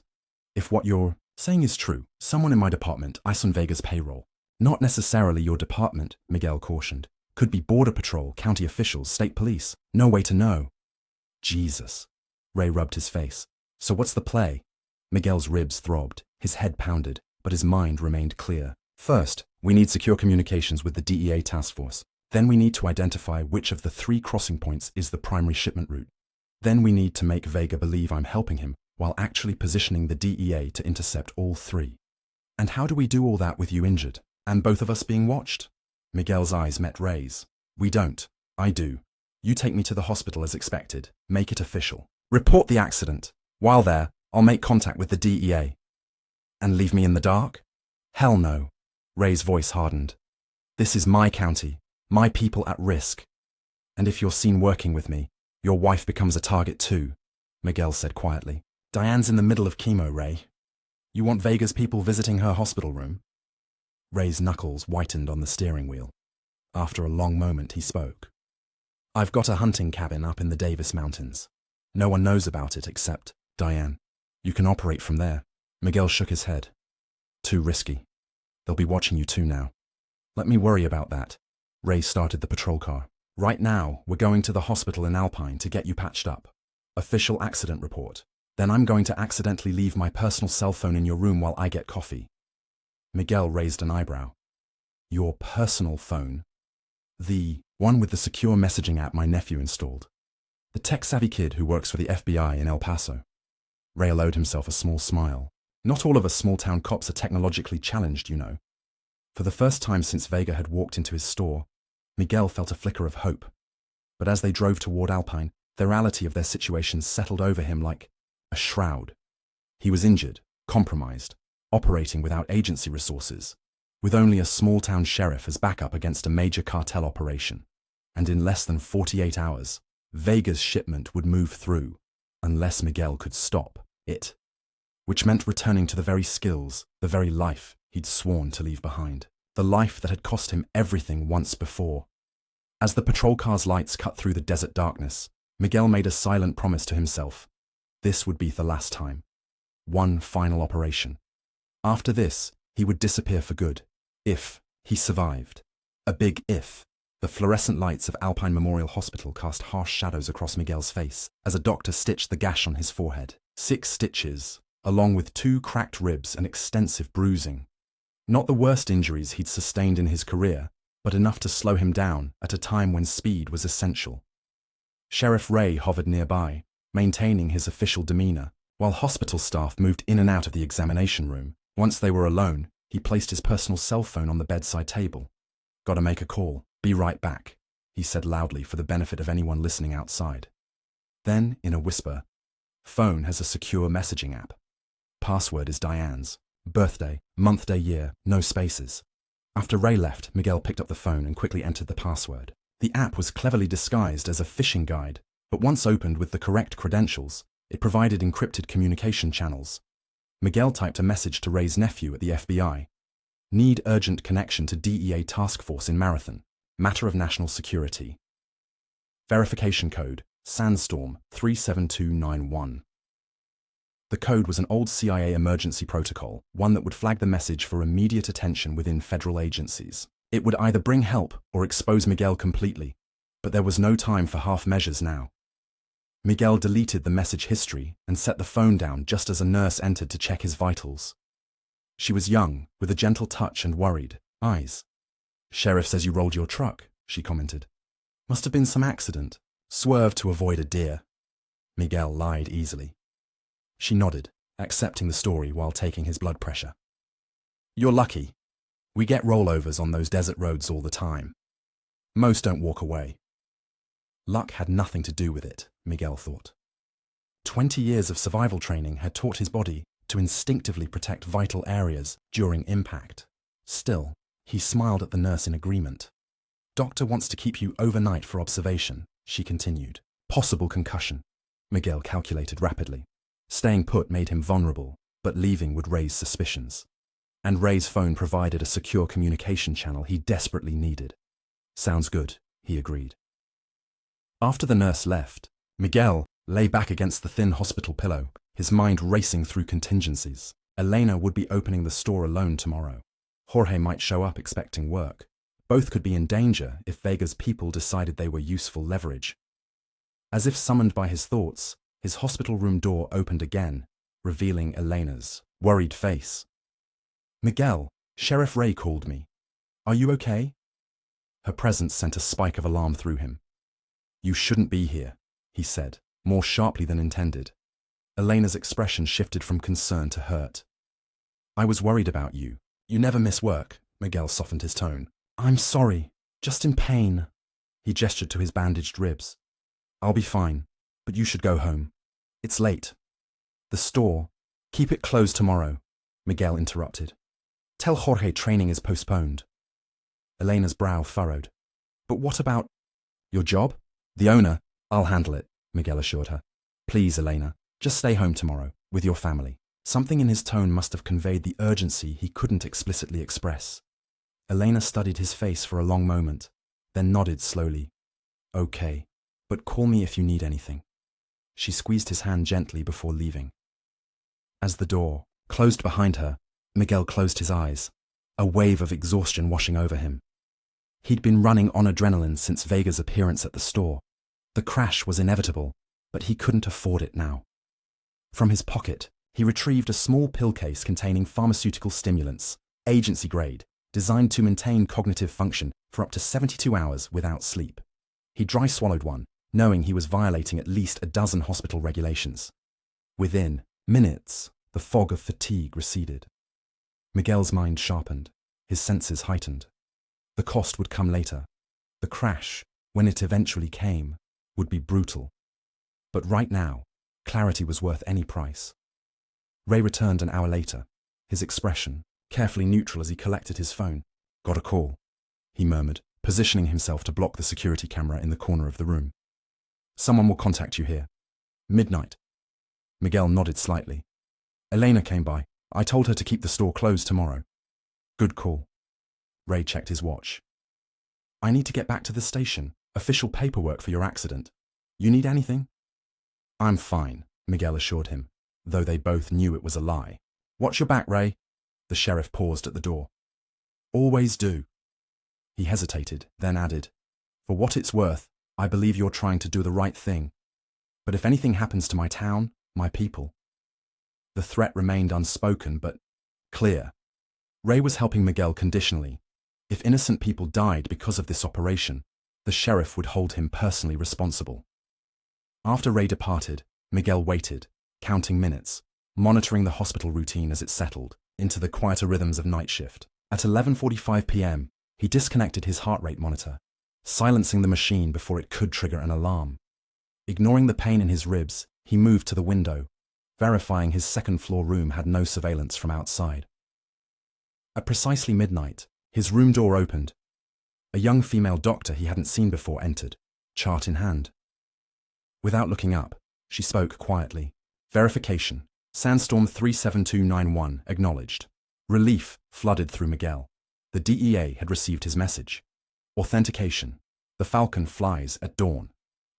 If what you're saying is true, someone in my department, Ison Vega's payroll. Not necessarily your department, Miguel cautioned. Could be Border Patrol, county officials, state police. No way to know. Jesus. Ray rubbed his face. So what's the play? Miguel's ribs throbbed, his head pounded, but his mind remained clear. First, we need secure communications with the DEA task force. Then we need to identify which of the 3 crossing points is the primary shipment route. Then we need to make Vega believe I'm helping him while actually positioning the DEA to intercept all 3. And how do we do all that with you injured, and both of us being watched? Miguel's eyes met Ray's. We don't. I do. You take me to the hospital as expected. Make it official. Report the accident. While there, I'll make contact with the DEA. And leave me in the dark? Hell no. Ray's voice hardened. This is my county, my people at risk. And if you're seen working with me, your wife becomes a target too, Miguel said quietly. Diane's in the middle of chemo, Ray. You want Vega's people visiting her hospital room? Ray's knuckles whitened on the steering wheel. After a long moment, he spoke. I've got a hunting cabin up in the Davis Mountains. No one knows about it except Diane. You can operate from there. Miguel shook his head. Too risky. They'll be watching you too now. Let me worry about that. Ray started the patrol car. Right now, we're going to the hospital in Alpine to get you patched up. Official accident report. Then I'm going to accidentally leave my personal cell phone in your room while I get coffee. Miguel raised an eyebrow. Your personal phone? The one with the secure messaging app my nephew installed. The tech-savvy kid who works for the FBI in El Paso. Ray allowed himself a small smile. Not all of us small-town cops are technologically challenged, you know. For the first time since Vega had walked into his store, Miguel felt a flicker of hope. But as they drove toward Alpine, the reality of their situation settled over him like a shroud. He was injured, compromised, operating without agency resources, with only a small-town sheriff as backup against a major cartel operation. And in less than 48 hours, Vega's shipment would move through, unless Miguel could stop it. Which meant returning to the very skills, the very life he'd sworn to leave behind. The life that had cost him everything once before. As the patrol car's lights cut through the desert darkness, Miguel made a silent promise to himself. This would be the last time. One final operation. After this, he would disappear for good. If he survived. A big if. The fluorescent lights of Alpine Memorial Hospital cast harsh shadows across Miguel's face as a doctor stitched the gash on his forehead. 6 stitches, along with 2 cracked ribs and extensive bruising. Not the worst injuries he'd sustained in his career, but enough to slow him down at a time when speed was essential. Sheriff Ray hovered nearby, maintaining his official demeanor, while hospital staff moved in and out of the examination room. Once they were alone, he placed his personal cell phone on the bedside table. Gotta make a call. Be right back, he said loudly for the benefit of anyone listening outside. Then, in a whisper, phone has a secure messaging app. Password is Diane's. Birthday, month, day, year, no spaces. After Ray left, Miguel picked up the phone and quickly entered the password. The app was cleverly disguised as a phishing guide, but once opened with the correct credentials, it provided encrypted communication channels. Miguel typed a message to Ray's nephew at the FBI. Need urgent connection to DEA task force in Marathon. Matter of national security. Verification code, Sandstorm 37291. The code was an old CIA emergency protocol, one that would flag the message for immediate attention within federal agencies. It would either bring help or expose Miguel completely, but there was no time for half measures now. Miguel deleted the message history and set the phone down just as a nurse entered to check his vitals. She was young, with a gentle touch and worried eyes. "Sheriff says you rolled your truck," she commented. "Must have been some accident. Swerved to avoid a deer." Miguel lied easily. She nodded, accepting the story while taking his blood pressure. "You're lucky. We get rollovers on those desert roads all the time. Most don't walk away." Luck had nothing to do with it, Miguel thought. 20 years of survival training had taught his body to instinctively protect vital areas during impact. Still, he smiled at the nurse in agreement. "Doctor wants to keep you overnight for observation," she continued. "Possible concussion," Miguel calculated rapidly. Staying put made him vulnerable, but leaving would raise suspicions. And Ray's phone provided a secure communication channel he desperately needed. "Sounds good," he agreed. After the nurse left, Miguel lay back against the thin hospital pillow, his mind racing through contingencies. Elena would be opening the store alone tomorrow. Jorge might show up expecting work. Both could be in danger if Vega's people decided they were useful leverage. As if summoned by his thoughts, his hospital room door opened again, revealing Elena's worried face. "Miguel, Sheriff Ray called me. Are you okay?" Her presence sent a spike of alarm through him. "You shouldn't be here," he said, more sharply than intended. Elena's expression shifted from concern to hurt. "I was worried about you. You never miss work," Miguel softened his tone. "I'm sorry, just in pain." He gestured to his bandaged ribs. "I'll be fine, but you should go home. It's late." "The store. Keep it closed tomorrow," Miguel interrupted. "Tell Jorge training is postponed." Elena's brow furrowed. "But what about—" "Your job? The owner? I'll handle it," Miguel assured her. "Please, Elena, just stay home tomorrow, with your family." Something in his tone must have conveyed the urgency he couldn't explicitly express. Elena studied his face for a long moment, then nodded slowly. "Okay, but call me if you need anything." She squeezed his hand gently before leaving. As the door closed behind her, Miguel closed his eyes, a wave of exhaustion washing over him. He'd been running on adrenaline since Vega's appearance at the store. The crash was inevitable, but he couldn't afford it now. From his pocket, he retrieved a small pill case containing pharmaceutical stimulants, agency grade, designed to maintain cognitive function for up to 72 hours without sleep. He dry swallowed one, knowing he was violating at least a dozen hospital regulations. Within minutes, the fog of fatigue receded. Miguel's mind sharpened, his senses heightened. The cost would come later. The crash, when it eventually came, would be brutal. But right now, clarity was worth any price. Ray returned an hour later, his expression carefully neutral as he collected his phone. "Got a call," he murmured, positioning himself to block the security camera in the corner of the room. "Someone will contact you here. Midnight." Miguel nodded slightly. "Elena came by. I told her to keep the store closed tomorrow." "Good call." Ray checked his watch. "I need to get back to the station. Official paperwork for your accident. You need anything?" "I'm fine," Miguel assured him, though they both knew it was a lie. "Watch your back, Ray." The sheriff paused at the door. "Always do." He hesitated, then added, "For what it's worth, I believe you're trying to do the right thing. But if anything happens to my town, my people—" The threat remained unspoken, but clear. Ray was helping Miguel conditionally. If innocent people died because of this operation, the sheriff would hold him personally responsible. After Ray departed, Miguel waited, counting minutes, monitoring the hospital routine as it settled into the quieter rhythms of night shift. At 11:45 p.m., he disconnected his heart rate monitor, silencing the machine before it could trigger an alarm. Ignoring the pain in his ribs, he moved to the window, verifying his second-floor room had no surveillance from outside. At precisely midnight, his room door opened. A young female doctor he hadn't seen before entered, chart in hand. Without looking up, she spoke quietly. "Verification. Sandstorm 37291 acknowledged." Relief flooded through Miguel. The DEA had received his message. Authentication. "The Falcon flies at dawn."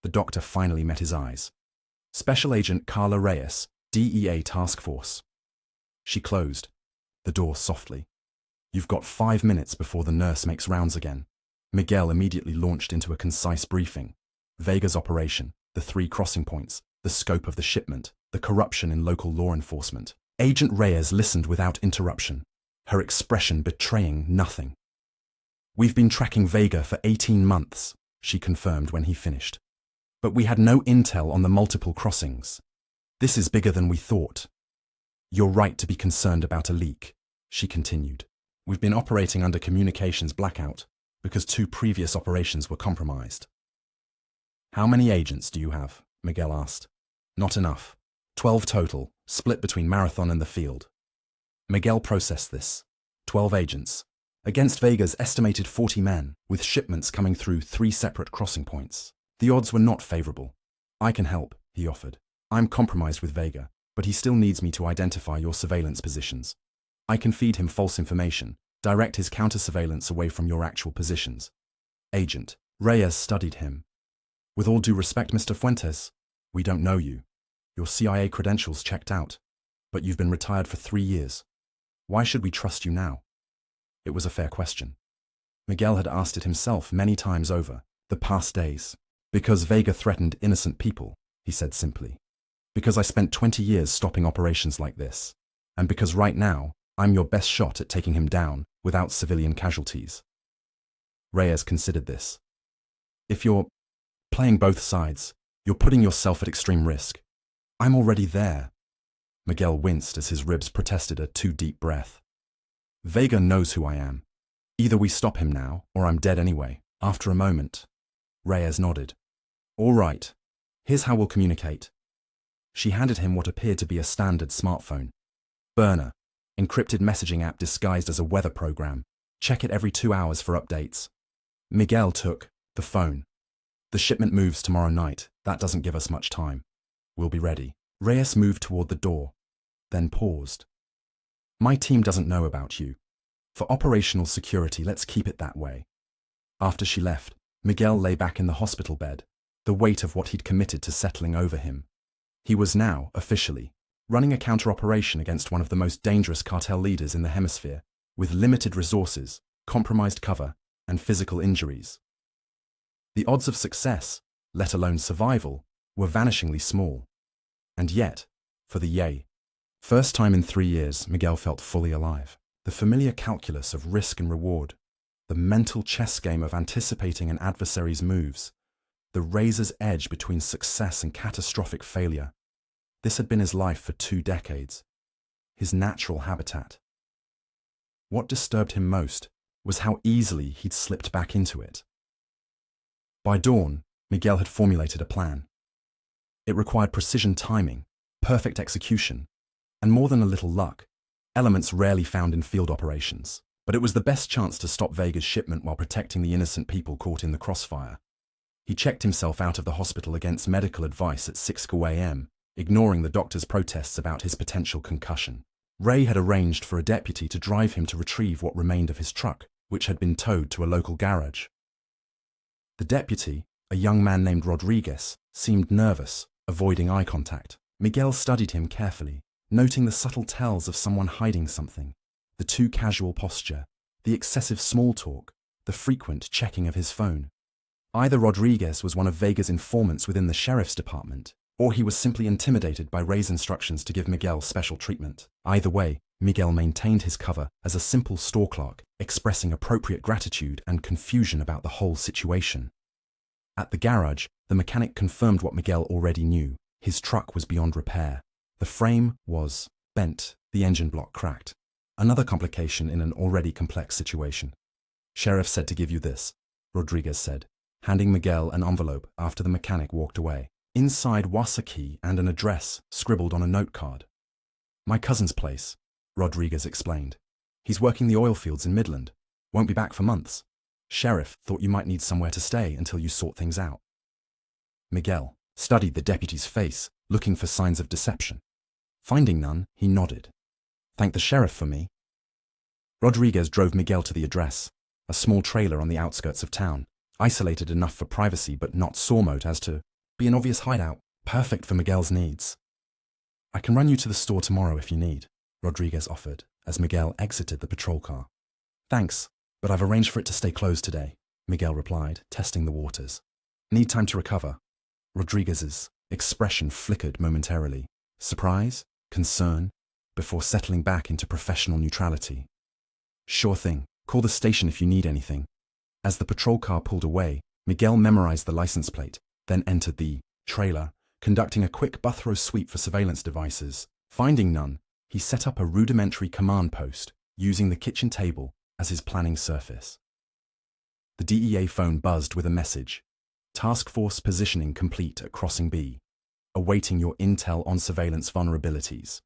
The doctor finally met his eyes. "Special Agent Carla Reyes, DEA task force. She closed the door softly. You've got 5 minutes before the nurse makes rounds again. Miguel immediately launched into a concise briefing. Vega's operation, the 3 crossing points, the scope of the shipment, the corruption in local law enforcement. Agent Reyes listened without interruption, her expression betraying nothing. We've been tracking Vega for 18 months, she confirmed when he finished. But we had no intel on the multiple crossings. This is bigger than we thought. You're right to be concerned about a leak, she continued. We've been operating under communications blackout because 2 previous operations were compromised. How many agents do you have? Miguel asked. Not enough. 12 total, split between Marathon and the field. Miguel processed this. 12 agents, against Vega's estimated 40 men, with shipments coming through 3 separate crossing points. The odds were not favorable. I can help, he offered. I'm compromised with Vega, but he still needs me to identify your surveillance positions. I can feed him false information, direct his counter-surveillance away from your actual positions. Agent Reyes studied him. With all due respect, Mr. Fuentes, we don't know you. Your CIA credentials checked out, but you've been retired for 3 years. Why should we trust you now? It was a fair question. Miguel had asked it himself many times over the past days. Because Vega threatened innocent people, he said simply. Because I spent 20 years stopping operations like this. And because right now, I'm your best shot at taking him down without civilian casualties. Reyes considered this. If you're playing both sides, you're putting yourself at extreme risk. I'm already there. Miguel winced as his ribs protested a too deep breath. Vega knows who I am. Either we stop him now, or I'm dead anyway. After a moment, Reyes nodded. All right. Here's how we'll communicate. She handed him what appeared to be a standard smartphone. Burner, encrypted messaging app disguised as a weather program. Check it every 2 hours for updates. Miguel took the phone. The shipment moves tomorrow night. That doesn't give us much time. We'll be ready. Reyes moved toward the door, then paused. My team doesn't know about you. For operational security, let's keep it that way. After she left, Miguel lay back in the hospital bed, the weight of what he'd committed to settling over him. He was now, officially, running a counter-operation against one of the most dangerous cartel leaders in the hemisphere, with limited resources, compromised cover, and physical injuries. The odds of success, let alone survival, were vanishingly small. And yet, for the first time in 3 years, Miguel felt fully alive. The familiar calculus of risk and reward, the mental chess game of anticipating an adversary's moves, the razor's edge between success and catastrophic failure. This had been his life for 2 decades, his natural habitat. What disturbed him most was how easily he'd slipped back into it. By dawn, Miguel had formulated a plan. It required precision timing, perfect execution, and more than a little luck, elements rarely found in field operations. But it was the best chance to stop Vega's shipment while protecting the innocent people caught in the crossfire. He checked himself out of the hospital against medical advice at 6 a.m., ignoring the doctor's protests about his potential concussion. Ray had arranged for a deputy to drive him to retrieve what remained of his truck, which had been towed to a local garage. The deputy, a young man named Rodriguez, seemed nervous, avoiding eye contact. Miguel studied him carefully, noting the subtle tells of someone hiding something. The too casual posture, the excessive small talk, the frequent checking of his phone. Either Rodriguez was one of Vega's informants within the sheriff's department, or he was simply intimidated by Ray's instructions to give Miguel special treatment. Either way, Miguel maintained his cover as a simple store clerk, expressing appropriate gratitude and confusion about the whole situation. At the garage, the mechanic confirmed what Miguel already knew. His truck was beyond repair. The frame was bent, the engine block cracked. Another complication in an already complex situation. Sheriff said to give you this, Rodriguez said, handing Miguel an envelope after the mechanic walked away. Inside was a key and an address scribbled on a note card. My cousin's place, Rodriguez explained. He's working the oil fields in Midland. Won't be back for months. Sheriff thought you might need somewhere to stay until you sort things out. Miguel studied the deputy's face, looking for signs of deception. Finding none, he nodded. Thank the sheriff for me. Rodriguez drove Miguel to the address, a small trailer on the outskirts of town, isolated enough for privacy but not so remote as to be an obvious hideout, perfect for Miguel's needs. I can run you to the store tomorrow if you need, Rodriguez offered as Miguel exited the patrol car. Thanks, but I've arranged for it to stay closed today, Miguel replied, testing the waters. Need time to recover. Rodriguez's expression flickered momentarily. Surprise, concern, before settling back into professional neutrality. Sure thing, call the station if you need anything. As the patrol car pulled away, Miguel memorized the license plate, then entered the trailer, conducting a quick butthrow sweep for surveillance devices. Finding none, he set up a rudimentary command post, using the kitchen table as his planning surface. The DEA phone buzzed with a message. Task Force positioning complete at Crossing B. Awaiting your intel on surveillance vulnerabilities.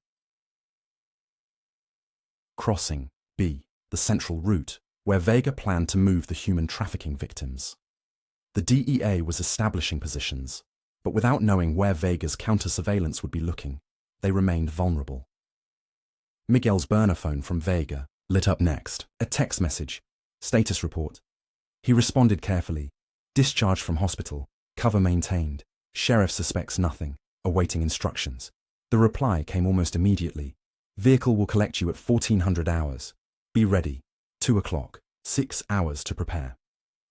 Crossing B, the central route, where Vega planned to move the human trafficking victims. The DEA was establishing positions, but without knowing where Vega's counter-surveillance would be looking, they remained vulnerable. Miguel's burner phone from Vega lit up next. A text message. Status report. He responded carefully. Discharged from hospital. Cover maintained. Sheriff suspects nothing. Awaiting instructions. The reply came almost immediately. Vehicle will collect you at 1400 hours. Be ready. 2 o'clock. 6 hours to prepare.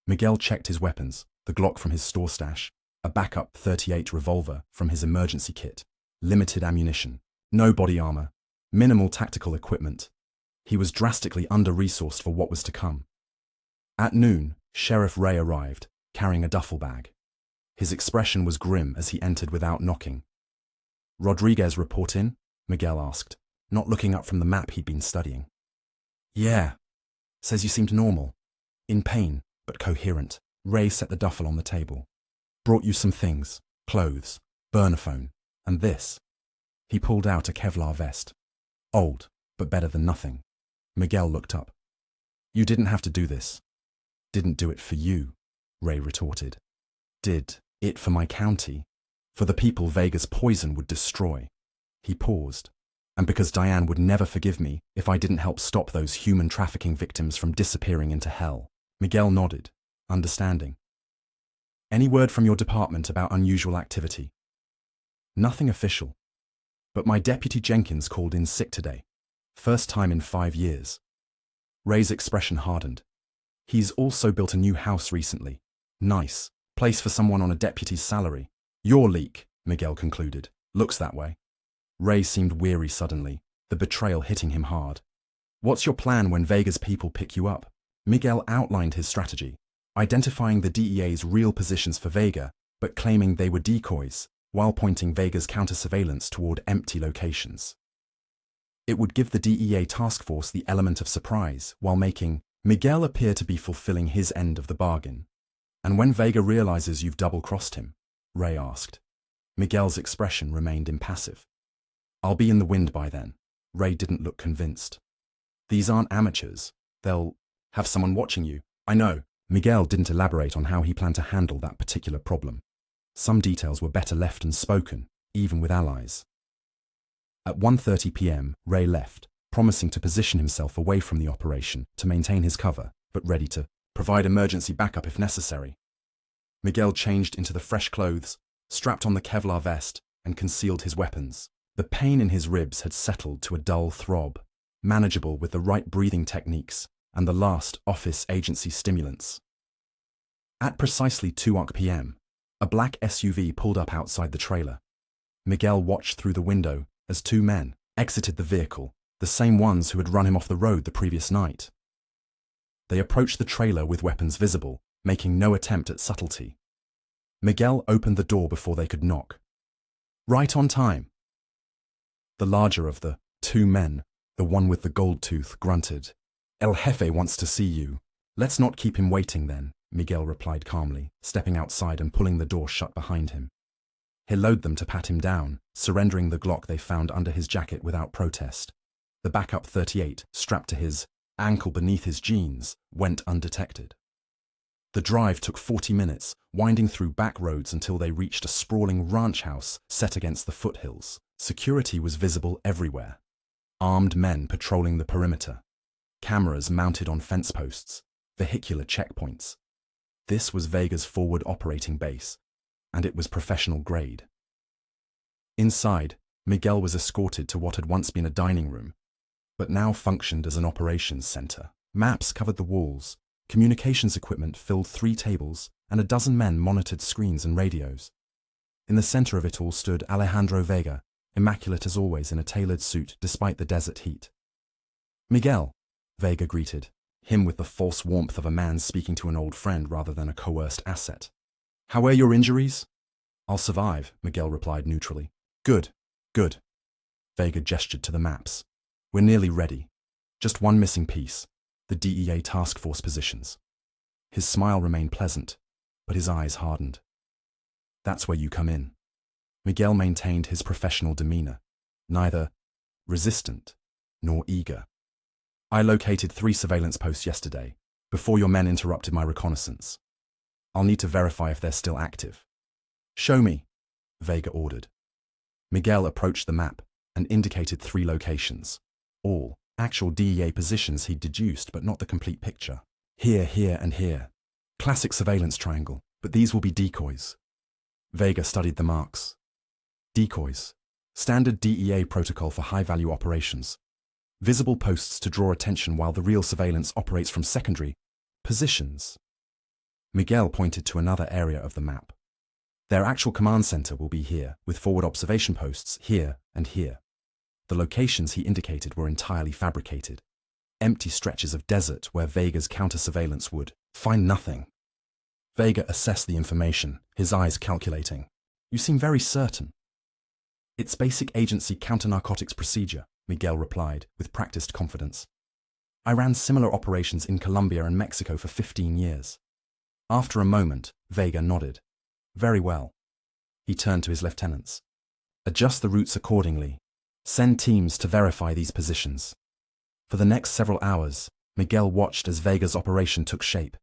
Miguel checked his weapons, the Glock from his store stash, a backup .38 revolver from his emergency kit, limited ammunition, no body armor, minimal tactical equipment. He was drastically under-resourced for what was to come. At noon, Sheriff Ray arrived, carrying a duffel bag. His expression was grim as he entered without knocking. Rodriguez report in? Miguel asked, not looking up from the map he'd been studying. Yeah. Says you seemed normal. In pain, but coherent. Ray set the duffel on the table. Brought you some things. Clothes, burner phone, and this. He pulled out a Kevlar vest. Old, but better than nothing. Miguel looked up. You didn't have to do this. Didn't do it for you, Ray retorted. Did it for my county. For the people Vega's poison would destroy. He paused. And because Diane would never forgive me if I didn't help stop those human trafficking victims from disappearing into hell. Miguel nodded, understanding. Any word from your department about unusual activity? Nothing official. But my deputy Jenkins called in sick today. First time in 5 years. Ray's expression hardened. He's also built a new house recently. Nice. Place for someone on a deputy's salary. Your leak, Miguel concluded. Looks that way. Ray seemed weary suddenly, the betrayal hitting him hard. What's your plan when Vega's people pick you up? Miguel outlined his strategy, identifying the DEA's real positions for Vega, but claiming they were decoys, while pointing Vega's counter-surveillance toward empty locations. It would give the DEA task force the element of surprise, while making Miguel appear to be fulfilling his end of the bargain. And when Vega realizes you've double-crossed him? Ray asked. Miguel's expression remained impassive. I'll be in the wind by then. Ray didn't look convinced. These aren't amateurs. They'll have someone watching you. I know. Miguel didn't elaborate on how he planned to handle that particular problem. Some details were better left unspoken, even with allies. At 1:30 p.m., Ray left, promising to position himself away from the operation to maintain his cover, but ready to provide emergency backup if necessary. Miguel changed into the fresh clothes, strapped on the Kevlar vest, and concealed his weapons. The pain in his ribs had settled to a dull throb, manageable with the right breathing techniques and the last office agency stimulants. At precisely 2 p.m., a black SUV pulled up outside the trailer. Miguel watched through the window as 2 men exited the vehicle, the same ones who had run him off the road the previous night. They approached the trailer with weapons visible, making no attempt at subtlety. Miguel opened the door before they could knock. Right on time. The larger of the 2 men, the one with the gold tooth, grunted. El Jefe wants to see you. Let's not keep him waiting then, Miguel replied calmly, stepping outside and pulling the door shut behind him. He allowed them to pat him down, surrendering the Glock they found under his jacket without protest. The backup .38, strapped to his ankle beneath his jeans, went undetected. The drive took 40 minutes, winding through back roads until they reached a sprawling ranch house set against the foothills. Security was visible everywhere. Armed men patrolling the perimeter. Cameras mounted on fence posts. Vehicular checkpoints. This was Vega's forward operating base, and it was professional grade. Inside, Miguel was escorted to what had once been a dining room, but now functioned as an operations center. Maps covered the walls, communications equipment filled 3 tables, and a dozen men monitored screens and radios. In the center of it all stood Alejandro Vega, immaculate as always in a tailored suit despite the desert heat. "Miguel," Vega greeted, him with the false warmth of a man speaking to an old friend rather than a coerced asset. "How are your injuries?" "I'll survive," Miguel replied neutrally. "Good, good." Vega gestured to the maps. "We're nearly ready. Just one missing piece, the DEA task force positions." His smile remained pleasant, but his eyes hardened. "That's where you come in." Miguel maintained his professional demeanor, neither resistant nor eager. "I located 3 surveillance posts yesterday, before your men interrupted my reconnaissance. I'll need to verify if they're still active." "Show me," Vega ordered. Miguel approached the map and indicated 3 locations, all actual DEA positions he'd deduced, but not the complete picture. "Here, here, and here. Classic surveillance triangle, but these will be decoys." Vega studied the marks. Decoys. Standard DEA protocol for high-value operations. Visible posts to draw attention while the real surveillance operates from secondary positions. Miguel pointed to another area of the map. "Their actual command center will be here, with forward observation posts here and here." The locations he indicated were entirely fabricated. Empty stretches of desert where Vega's counter-surveillance would find nothing. Vega assessed the information, his eyes calculating. "You seem very certain." "It's basic agency counter-narcotics procedure," Miguel replied, with practiced confidence. "I ran similar operations in Colombia and Mexico for 15 years. After a moment, Vega nodded. "Very well." He turned to his lieutenants. "Adjust the routes accordingly. Send teams to verify these positions." For the next several hours, Miguel watched as Vega's operation took shape.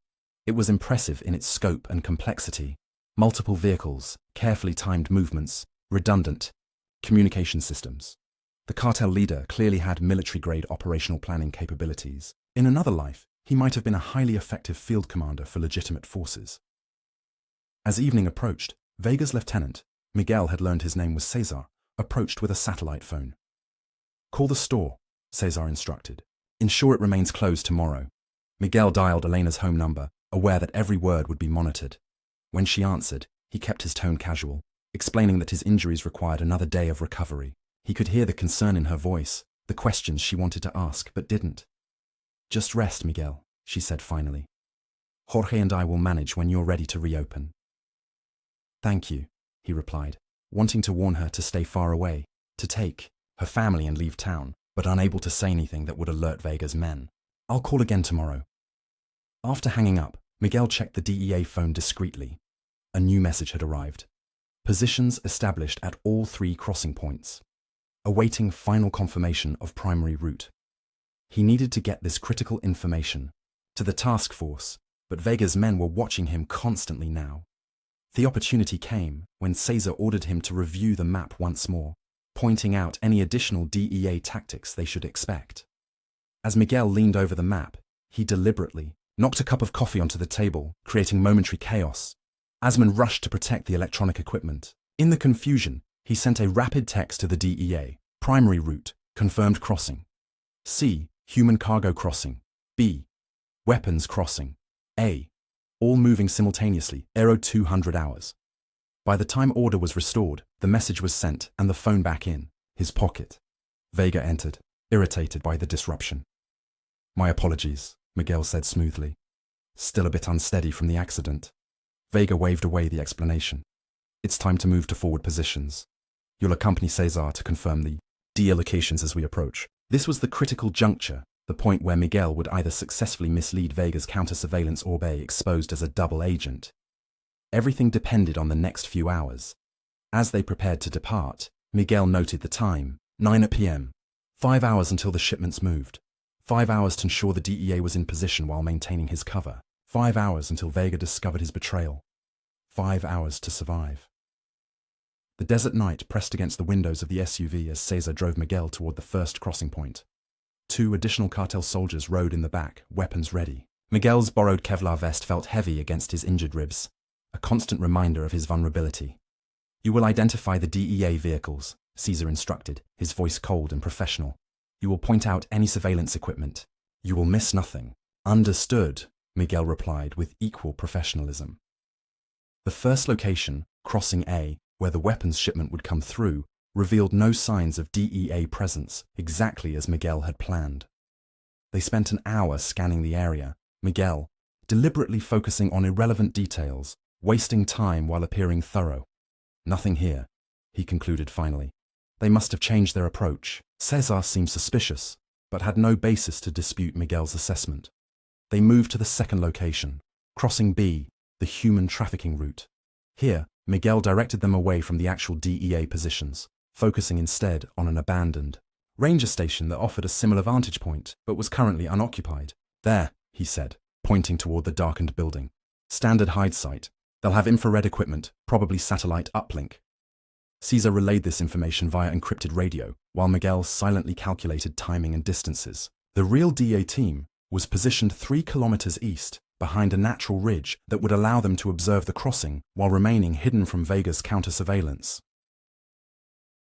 It was impressive in its scope and complexity. Multiple vehicles, carefully timed movements, redundant communication systems. The cartel leader clearly had military-grade operational planning capabilities. In another life, he might have been a highly effective field commander for legitimate forces. As evening approached, Vega's lieutenant, Miguel had learned his name was Cesar, approached with a satellite phone. "Call the store," Cesar instructed. "Ensure it remains closed tomorrow." Miguel dialed Elena's home number, aware that every word would be monitored. When she answered, he kept his tone casual, explaining that his injuries required another day of recovery. He could hear the concern in her voice, the questions she wanted to ask but didn't. "Just rest, Miguel," she said finally. "Jorge and I will manage when you're ready to reopen." "Thank you," he replied, wanting to warn her to stay far away, to take her family and leave town, but unable to say anything that would alert Vega's men. "I'll call again tomorrow." After hanging up, Miguel checked the DEA phone discreetly. A new message had arrived. Positions established at all 3 crossing points. Awaiting final confirmation of primary route. He needed to get this critical information to the task force, but Vega's men were watching him constantly now. The opportunity came when Cesar ordered him to review the map once more, pointing out any additional DEA tactics they should expect. As Miguel leaned over the map, he deliberately knocked a cup of coffee onto the table, creating momentary chaos. Asman rushed to protect the electronic equipment. In the confusion, he sent a rapid text to the DEA. Primary route, confirmed crossing. C, human cargo crossing. B, weapons crossing. A, all moving simultaneously, aero 200 hours. By the time order was restored, the message was sent and the phone back in his pocket. Vega entered, irritated by the disruption. "My apologies," Miguel said smoothly. "Still a bit unsteady from the accident." Vega waved away the explanation. "It's time to move to forward positions. You'll accompany Cesar to confirm the DEA locations as we approach." This was the critical juncture, the point where Miguel would either successfully mislead Vega's counter-surveillance or be exposed as a double agent. Everything depended on the next few hours. As they prepared to depart, Miguel noted the time, 9 p.m. 5 hours until the shipments moved. 5 hours to ensure the DEA was in position while maintaining his cover. 5 hours until Vega discovered his betrayal. 5 hours to survive. The desert night pressed against the windows of the SUV as Cesar drove Miguel toward the first crossing point. 2 additional cartel soldiers rode in the back, weapons ready. Miguel's borrowed Kevlar vest felt heavy against his injured ribs, a constant reminder of his vulnerability. "You will identify the DEA vehicles," Caesar instructed, his voice cold and professional. You will point out any surveillance equipment. You will miss nothing. Understood, Miguel replied with equal professionalism. The first location, Crossing A, where the weapons shipment would come through, revealed no signs of DEA presence, exactly as Miguel had planned. They spent an hour scanning the area, Miguel deliberately focusing on irrelevant details, wasting time while appearing thorough. Nothing here, he concluded finally. They must have changed their approach. Cesar seemed suspicious, but had no basis to dispute Miguel's assessment. They moved to the second location, Crossing B, the human trafficking route. Here, Miguel directed them away from the actual DEA positions, focusing instead on an abandoned ranger station that offered a similar vantage point, but was currently unoccupied. There, he said, pointing toward the darkened building. Standard hide site. They'll have infrared equipment, probably satellite uplink. Caesar relayed this information via encrypted radio, while Miguel silently calculated timing and distances. The real DEA team was positioned 3 kilometers east, behind a natural ridge that would allow them to observe the crossing while remaining hidden from Vega's counter-surveillance.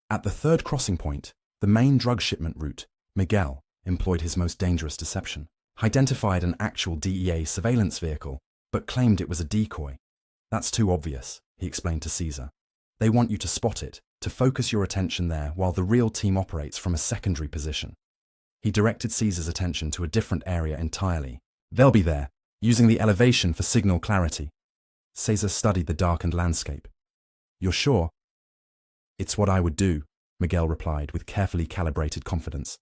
At the third crossing point, the main drug shipment route, Miguel employed his most dangerous deception, identified an actual DEA surveillance vehicle, but claimed it was a decoy. That's too obvious, he explained to Caesar. They want you to spot it, to focus your attention there while the real team operates from a secondary position. He directed Caesar's attention to a different area entirely. They'll be there, using the elevation for signal clarity. Caesar studied the darkened landscape. You're sure? It's what I would do, Miguel replied with carefully calibrated confidence.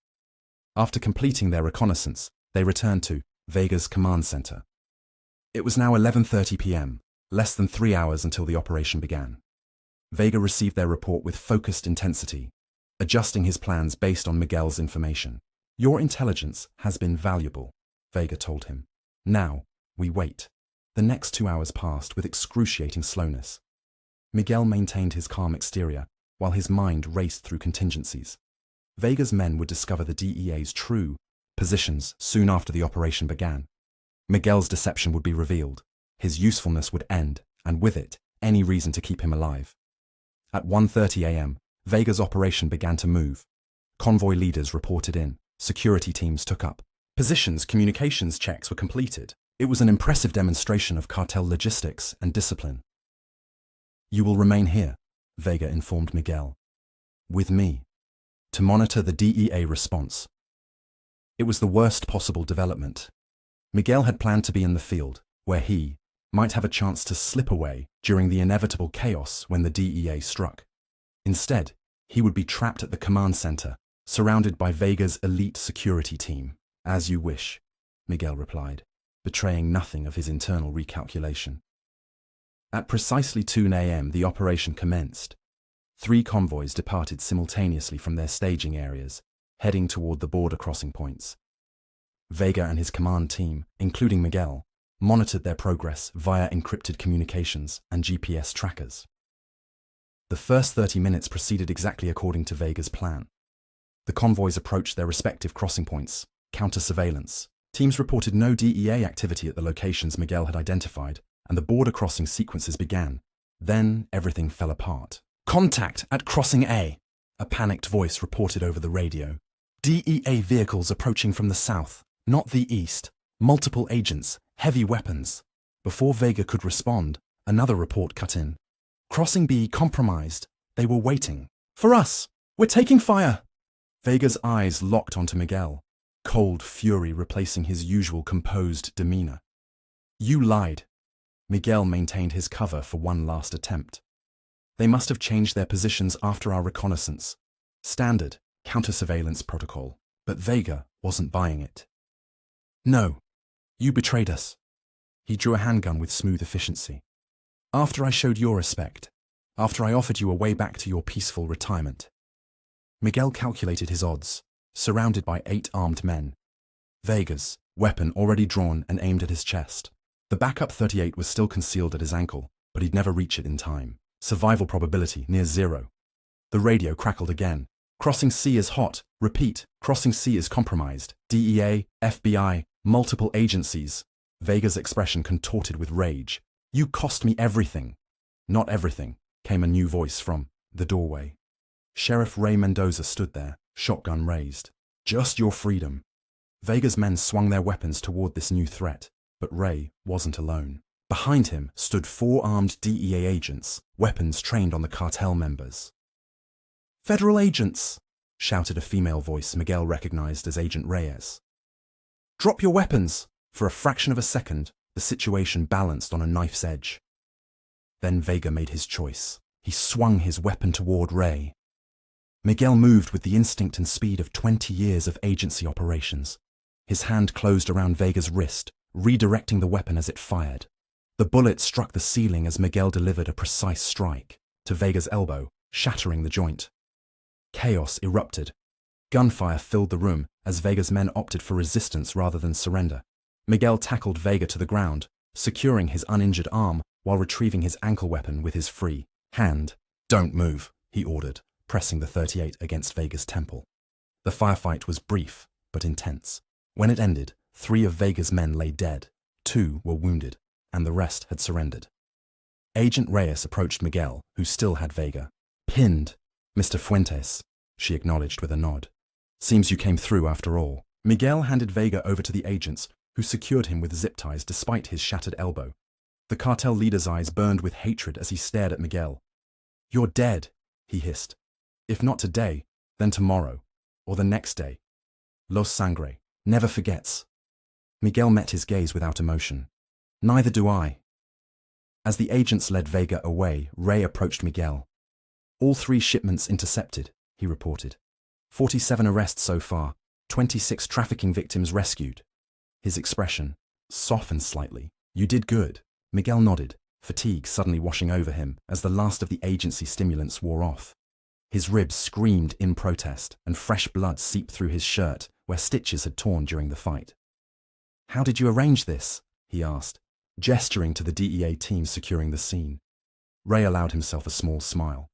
After completing their reconnaissance, they returned to Vega's command center. It was now 11:30 p.m., less than 3 hours until the operation began. Vega received their report with focused intensity, adjusting his plans based on Miguel's information. Your intelligence has been valuable, Vega told him. Now, we wait. The next 2 hours passed with excruciating slowness. Miguel maintained his calm exterior, while his mind raced through contingencies. Vega's men would discover the DEA's true positions soon after the operation began. Miguel's deception would be revealed, his usefulness would end, and with it, any reason to keep him alive. At 1:30 a.m., Vega's operation began to move. Convoy leaders reported in, security teams took up. Positions, communications checks were completed. It was an impressive demonstration of cartel logistics and discipline. You will remain here, Vega informed Miguel. With me. To monitor the DEA response. It was the worst possible development. Miguel had planned to be in the field, where he might have a chance to slip away during the inevitable chaos when the DEA struck. Instead, he would be trapped at the command center, surrounded by Vega's elite security team. As you wish, Miguel replied, betraying nothing of his internal recalculation. At precisely 2 a.m. the operation commenced. 3 convoys departed simultaneously from their staging areas, heading toward the border crossing points. Vega and his command team, including Miguel, monitored their progress via encrypted communications and GPS trackers. The first 30 minutes proceeded exactly according to Vega's plan. The convoys approached their respective crossing points, counter-surveillance. Teams reported no DEA activity at the locations Miguel had identified, and the border crossing sequences began. Then everything fell apart. Contact at Crossing A, a panicked voice reported over the radio. DEA vehicles approaching from the south, not the east. Multiple agents, heavy weapons. Before Vega could respond, another report cut in. Crossing B compromised. They were waiting. For us! We're taking fire! Vega's eyes locked onto Miguel, cold fury replacing his usual composed demeanor. You lied. Miguel maintained his cover for one last attempt. They must have changed their positions after our reconnaissance. Standard, counter-surveillance protocol. But Vega wasn't buying it. No. You betrayed us. He drew a handgun with smooth efficiency. After I showed your respect. After I offered you a way back to your peaceful retirement. Miguel calculated his odds, surrounded by 8 armed men. Vega's weapon already drawn and aimed at his chest. The backup .38 was still concealed at his ankle, but he'd never reach it in time. Survival probability near 0. The radio crackled again. Crossing C is hot. Repeat, Crossing C is compromised. DEA, FBI, multiple agencies. Vega's expression contorted with rage. You cost me everything. Not everything, came a new voice from the doorway. Sheriff Ray Mendoza stood there, shotgun raised. Just your freedom. Vega's men swung their weapons toward this new threat, but Ray wasn't alone. Behind him stood 4 armed DEA agents, weapons trained on the cartel members. "Federal agents!" shouted a female voice Miguel recognized as Agent Reyes. "Drop your weapons!" For a fraction of a second, the situation balanced on a knife's edge. Then Vega made his choice. He swung his weapon toward Ray. Miguel moved with the instinct and speed of 20 years of agency operations. His hand closed around Vega's wrist, redirecting the weapon as it fired. The bullet struck the ceiling as Miguel delivered a precise strike to Vega's elbow, shattering the joint. Chaos erupted. Gunfire filled the room as Vega's men opted for resistance rather than surrender. Miguel tackled Vega to the ground, securing his uninjured arm while retrieving his ankle weapon with his free hand. "Don't move," he ordered, pressing the .38 against Vega's temple. The firefight was brief, but intense. When it ended, 3 of Vega's men lay dead, 2 were wounded, and the rest had surrendered. Agent Reyes approached Miguel, who still had Vega. "Pinned, Mr. Fuentes," she acknowledged with a nod. "Seems you came through after all." Miguel handed Vega over to the agents, who secured him with zip ties despite his shattered elbow. The cartel leader's eyes burned with hatred as he stared at Miguel. "You're dead," he hissed. "If not today, then tomorrow, or the next day. Los Sangre never forgets." Miguel met his gaze without emotion. "Neither do I." As the agents led Vega away, Ray approached Miguel. "All 3 shipments intercepted," he reported. 47 arrests so far, 26 trafficking victims rescued. His expression softened slightly. "You did good." Miguel nodded, fatigue suddenly washing over him as the last of the agency stimulants wore off. His ribs screamed in protest, and fresh blood seeped through his shirt where stitches had torn during the fight. "How did you arrange this?" he asked, gesturing to the DEA team securing the scene. Ray allowed himself a small smile.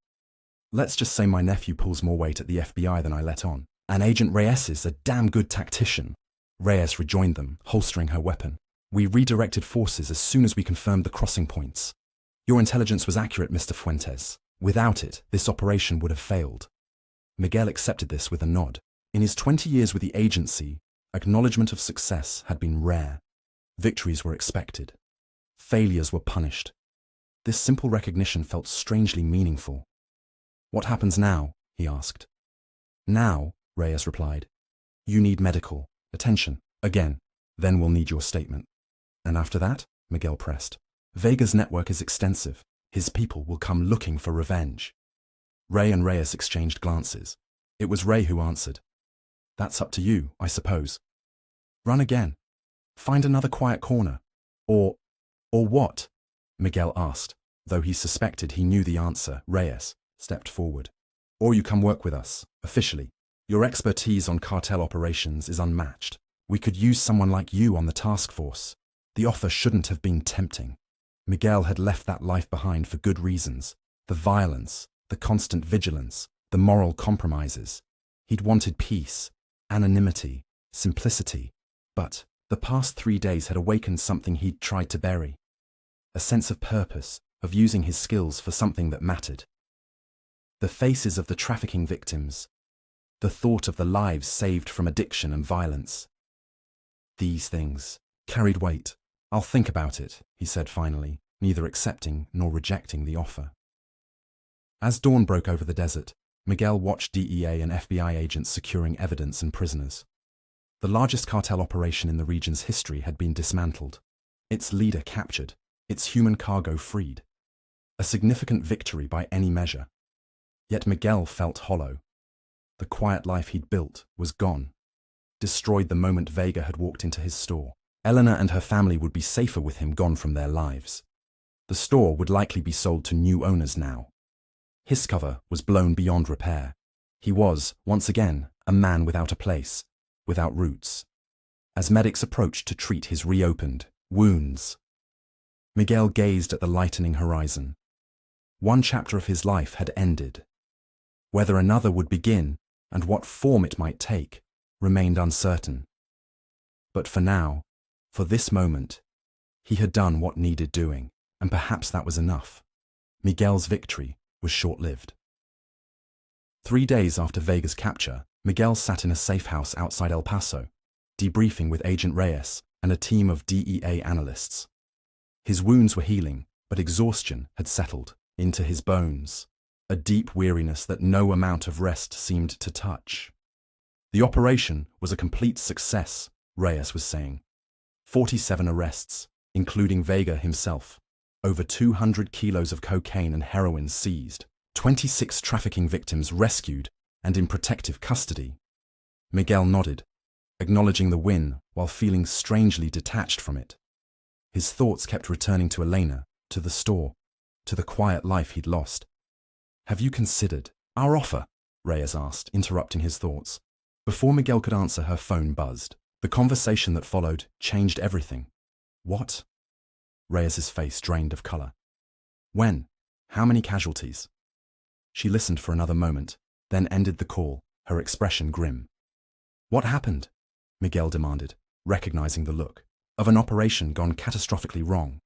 "Let's just say my nephew pulls more weight at the FBI than I let on. And Agent Reyes is a damn good tactician." Reyes rejoined them, holstering her weapon. "We redirected forces as soon as we confirmed the crossing points. Your intelligence was accurate, Mr. Fuentes. Without it, this operation would have failed." Miguel accepted this with a nod. In his 20 years with the agency, acknowledgement of success had been rare. Victories were expected. Failures were punished. This simple recognition felt strangely meaningful. "What happens now?" he asked. "Now," Reyes replied, "you need medical attention again. Then we'll need your statement." "And after that?" Miguel pressed. "Vega's network is extensive. His people will come looking for revenge." Ray and Reyes exchanged glances. It was Ray who answered. "That's up to you, I suppose. Run again. Find another quiet corner. Or what?" Miguel asked, though he suspected he knew the answer. Reyes stepped forward. "Or you come work with us, officially. Your expertise on cartel operations is unmatched. We could use someone like you on the task force." The offer shouldn't have been tempting. Miguel had left that life behind for good reasons. The violence, the constant vigilance, the moral compromises. He'd wanted peace, anonymity, simplicity. But the past 3 days had awakened something he'd tried to bury. A sense of purpose, of using his skills for something that mattered. The faces of the trafficking victims. The thought of the lives saved from addiction and violence. These things carried weight. "I'll think about it," he said finally, neither accepting nor rejecting the offer. As dawn broke over the desert, Miguel watched DEA and FBI agents securing evidence and prisoners. The largest cartel operation in the region's history had been dismantled, its leader captured, its human cargo freed. A significant victory by any measure. Yet Miguel felt hollow. The quiet life he'd built was gone, destroyed the moment Vega had walked into his store. Eleanor and her family would be safer with him gone from their lives. The store would likely be sold to new owners now. His cover was blown beyond repair. He was, once again, a man without a place, without roots. As medics approached to treat his reopened wounds, Miguel gazed at the lightening horizon. One chapter of his life had ended. Whether another would begin, and what form it might take, remained uncertain. But for now, for this moment, he had done what needed doing, and perhaps that was enough. Miguel's victory was short-lived. 3 days after Vega's capture, Miguel sat in a safe house outside El Paso, debriefing with Agent Reyes and a team of DEA analysts. His wounds were healing, but exhaustion had settled into his bones, a deep weariness that no amount of rest seemed to touch. The operation was a complete success, Reyes was saying. 47 arrests, including Vega himself, over 200 kilos of cocaine and heroin seized, 26 trafficking victims rescued and in protective custody. Miguel nodded, acknowledging the win while feeling strangely detached from it. His thoughts kept returning to Elena, to the store, to the quiet life he'd lost. "Have you considered our offer?" Reyes asked, interrupting his thoughts. Before Miguel could answer, her phone buzzed. The conversation that followed changed everything. "What?" Reyes's face drained of color. "When? How many casualties?" She listened for another moment, then ended the call, her expression grim. "What happened?" Miguel demanded, recognizing the look of an operation gone catastrophically wrong.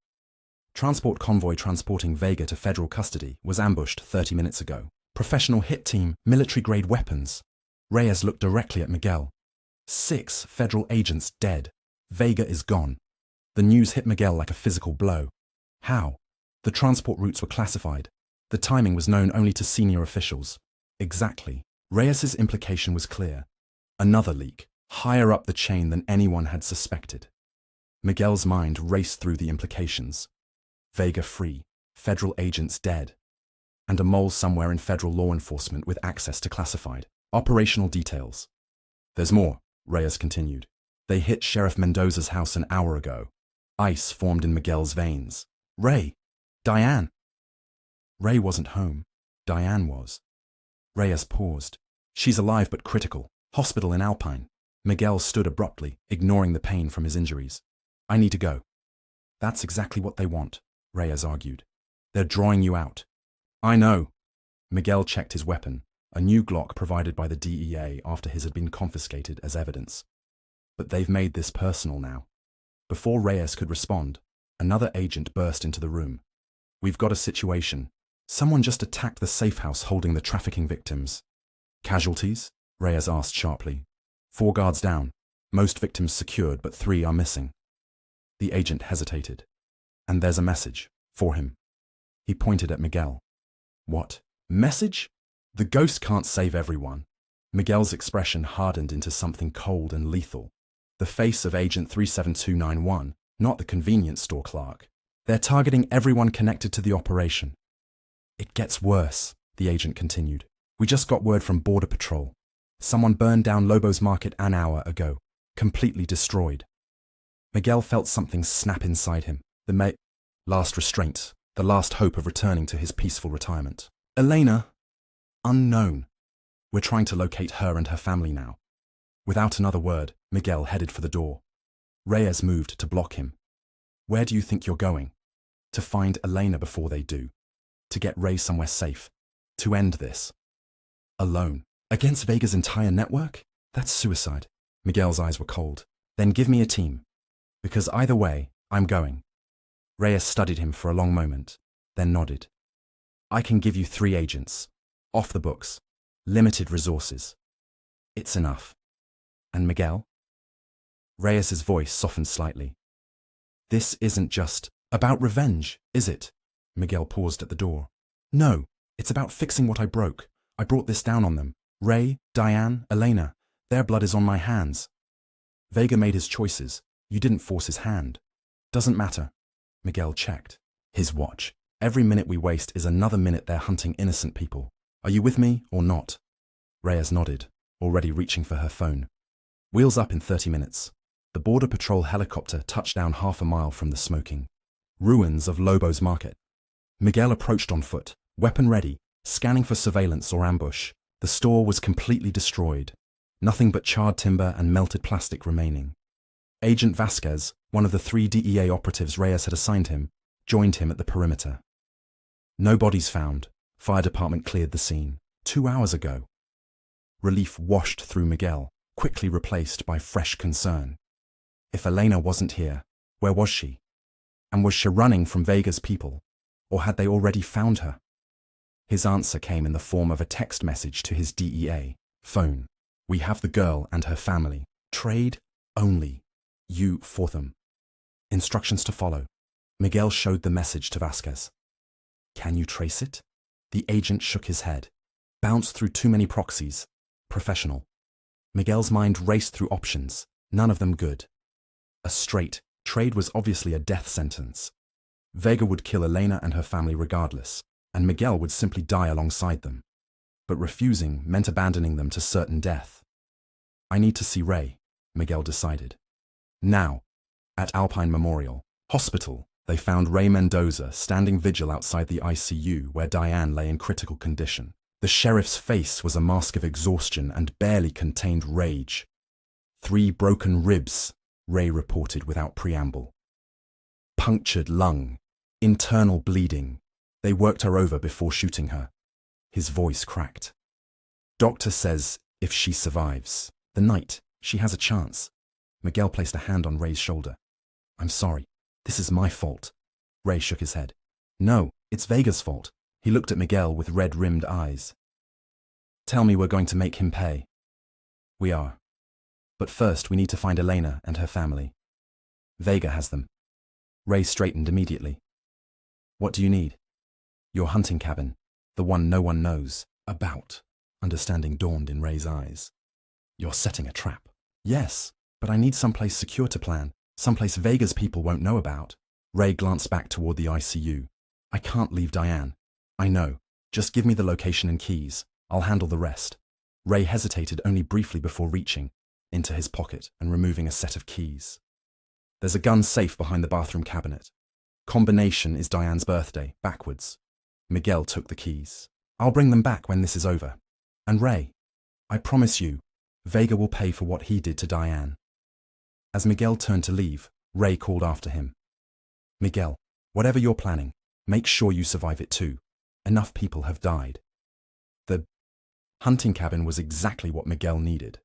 Transport convoy transporting Vega to federal custody was ambushed 30 minutes ago. Professional hit team, military-grade weapons. Reyes looked directly at Miguel. 6 federal agents dead. Vega is gone. The news hit Miguel like a physical blow. How? The transport routes were classified. The timing was known only to senior officials. Exactly. Reyes's implication was clear. Another leak, higher up the chain than anyone had suspected. Miguel's mind raced through the implications. Vega free, federal agents dead, and a mole somewhere in federal law enforcement with access to classified operational details. "There's more," Reyes continued. "They hit Sheriff Mendoza's house an hour ago. Ice formed in Miguel's veins. Ray! Diane!" Ray wasn't home. Diane was. Reyes paused. "She's alive but critical. Hospital in Alpine." Miguel stood abruptly, ignoring the pain from his injuries. "I need to go." "That's exactly what they want," Reyes argued. "They're drawing you out." "I know." Miguel checked his weapon, a new Glock provided by the DEA after his had been confiscated as evidence. "But they've made this personal now." Before Reyes could respond, another agent burst into the room. "We've got a situation. Someone just attacked the safe house holding the trafficking victims." "Casualties?" Reyes asked sharply. 4 guards down. Most victims secured, but 3 are missing." The agent hesitated. "And there's a message for him." He pointed at Miguel. "What? Message? The ghost can't save everyone." Miguel's expression hardened into something cold and lethal. The face of Agent 37291, not the convenience store clerk. "They're targeting everyone connected to the operation." "It gets worse," the agent continued. "We just got word from Border Patrol. Someone burned down Lobo's Market an hour ago, completely destroyed." Miguel felt something snap inside him. The last restraint, the last hope of returning to his peaceful retirement. "Elena?" "Unknown. We're trying to locate her and her family now." Without another word, Miguel headed for the door. Reyes moved to block him. "Where do you think you're going?" "To find Elena before they do. To get Ray somewhere safe. To end this." "Alone? Against Vega's entire network? That's suicide." Miguel's eyes were cold. "Then give me a team. Because either way, I'm going." Reyes studied him for a long moment, then nodded. "I can give you 3 agents. Off the books. Limited resources. It's enough." "And Miguel?" Reyes's voice softened slightly. "This isn't just about revenge, is it?" Miguel paused at the door. "No, it's about fixing what I broke. I brought this down on them. Ray, Diane, Elena. Their blood is on my hands. Vega made his choices. You didn't force his hand." "Doesn't matter." Miguel checked his watch. "Every minute we waste is another minute they're hunting innocent people. Are you with me or not?" Reyes nodded, already reaching for her phone. "Wheels up in 30 minutes. The Border Patrol helicopter touched down half a mile from the smoking ruins of Lobo's Market." Miguel approached on foot, weapon ready, scanning for surveillance or ambush. The store was completely destroyed. Nothing but charred timber and melted plastic remaining. Agent Vasquez, one of the 3 DEA operatives Reyes had assigned him, joined him at the perimeter. "No bodies found. Fire department cleared the scene 2 hours ago." Relief washed through Miguel, quickly replaced by fresh concern. If Elena wasn't here, where was she? And was she running from Vega's people? Or had they already found her? His answer came in the form of a text message to his DEA phone. We have the girl and her family. Trade only. You for them. Instructions to follow. Miguel showed the message to Vasquez. Can you trace it? The agent shook his head. Bounced through too many proxies. Professional. Miguel's mind raced through options, none of them good. A straight trade was obviously a death sentence. Vega would kill Elena and her family regardless, and Miguel would simply die alongside them. But refusing meant abandoning them to certain death. I need to see Ray, Miguel decided. Now, at Alpine Memorial Hospital, they found Ray Mendoza standing vigil outside the ICU where Diane lay in critical condition. The sheriff's face was a mask of exhaustion and barely contained rage. 3 broken ribs, Ray reported without preamble. Punctured lung, internal bleeding. They worked her over before shooting her. His voice cracked. Doctor says if she survives the night, she has a chance. Miguel placed a hand on Ray's shoulder. I'm sorry. This is my fault. Ray shook his head. No, it's Vega's fault. He looked at Miguel with red-rimmed eyes. Tell me we're going to make him pay. We are. But first we need to find Elena and her family. Vega has them. Ray straightened immediately. What do you need? Your hunting cabin, the one no one knows about. Understanding dawned in Ray's eyes. You're setting a trap. Yes, but I need someplace secure to plan, someplace Vega's people won't know about. Ray glanced back toward the ICU. I can't leave Diane. I know. Just give me the location and keys. I'll handle the rest. Ray hesitated only briefly before reaching into his pocket and removing a set of keys. There's a gun safe behind the bathroom cabinet. Combination is Diane's birthday, backwards. Miguel took the keys. I'll bring them back when this is over. And Ray, I promise you, Vega will pay for what he did to Diane. As Miguel turned to leave, Ray called after him. Miguel, whatever you're planning, make sure you survive it too. Enough people have died. The hunting cabin was exactly what Miguel needed.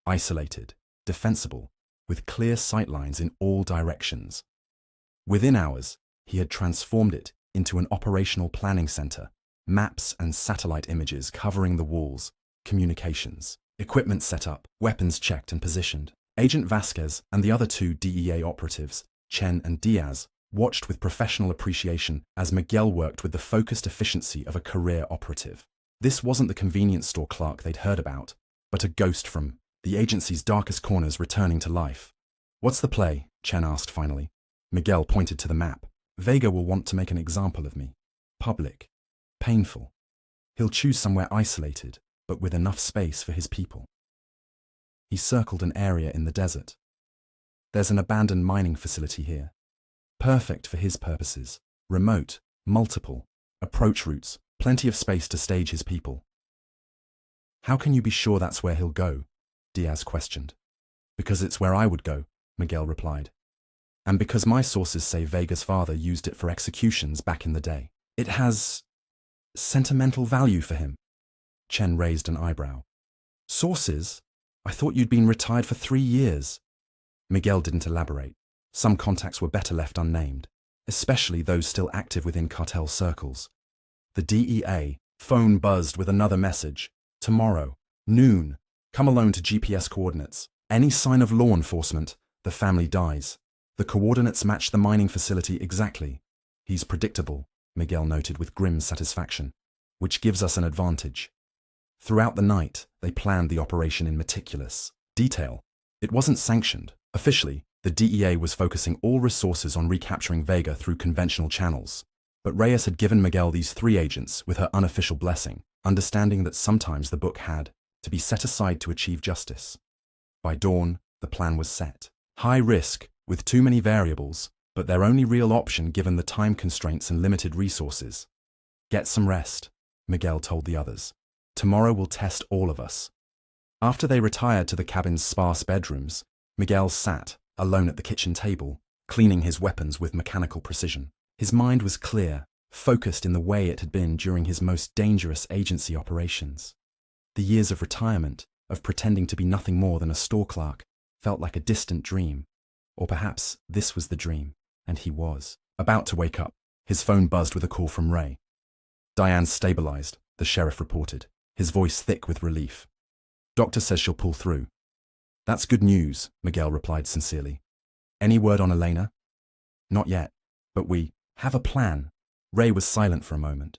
Isolated, defensible, with clear sightlines in all directions. Within hours, he had transformed it into an operational planning center, maps and satellite images covering the walls, communications, equipment set up, weapons checked and positioned. Agent Vasquez and the other 2 DEA operatives, Chen and Diaz, watched with professional appreciation as Miguel worked with the focused efficiency of a career operative. This wasn't the convenience store clerk they'd heard about, but a ghost from the agency's darkest corners returning to life. What's the play? Chen asked finally. Miguel pointed to the map. Vega will want to make an example of me. Public. Painful. He'll choose somewhere isolated, but with enough space for his people. He circled an area in the desert. There's an abandoned mining facility here. Perfect for his purposes. Remote, multiple, approach routes, plenty of space to stage his people. How can you be sure that's where he'll go? Diaz questioned. Because it's where I would go, Miguel replied. And because my sources say Vega's father used it for executions back in the day. It has sentimental value for him. Chen raised an eyebrow. Sources? I thought you'd been retired for 3 years. Miguel didn't elaborate. Some contacts were better left unnamed, especially those still active within cartel circles. The DEA phone buzzed with another message. Tomorrow, noon. Come alone to GPS coordinates. Any sign of law enforcement, the family dies. The coordinates match the mining facility exactly. He's predictable, Miguel noted with grim satisfaction, which gives us an advantage. Throughout the night, they planned the operation in meticulous detail. It wasn't sanctioned. Officially, the DEA was focusing all resources on recapturing Vega through conventional channels. But Reyes had given Miguel these 3 agents with her unofficial blessing, understanding that sometimes the book had to be set aside to achieve justice. By dawn, the plan was set. High risk, with too many variables, but their only real option given the time constraints and limited resources. Get some rest, Miguel told the others. Tomorrow will test all of us. After they retired to the cabin's sparse bedrooms, Miguel sat, alone at the kitchen table, cleaning his weapons with mechanical precision. His mind was clear, focused in the way it had been during his most dangerous agency operations. The years of retirement, of pretending to be nothing more than a store clerk, felt like a distant dream. Or perhaps this was the dream, and he was about to wake up. His phone buzzed with a call from Ray. Diane stabilized, the sheriff reported, his voice thick with relief. Doctor says she'll pull through. That's good news, Miguel replied sincerely. Any word on Elena? Not yet, but we have a plan. Ray was silent for a moment.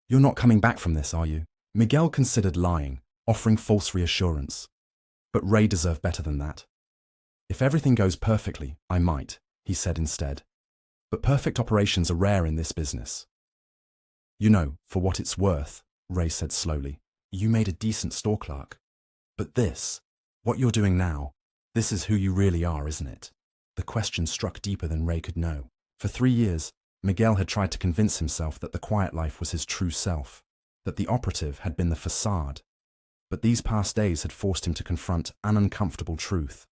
You're not coming back from this, are you? Miguel considered lying, offering false reassurance. But Ray deserved better than that. If everything goes perfectly, I might, he said instead. But perfect operations are rare in this business. You know, for what it's worth, Ray said slowly, you made a decent store clerk. But this, what you're doing now, this is who you really are, isn't it? The question struck deeper than Ray could know. For 3 years, Miguel had tried to convince himself that the quiet life was his true self, that the operative had been the facade. But these past days had forced him to confront an uncomfortable truth.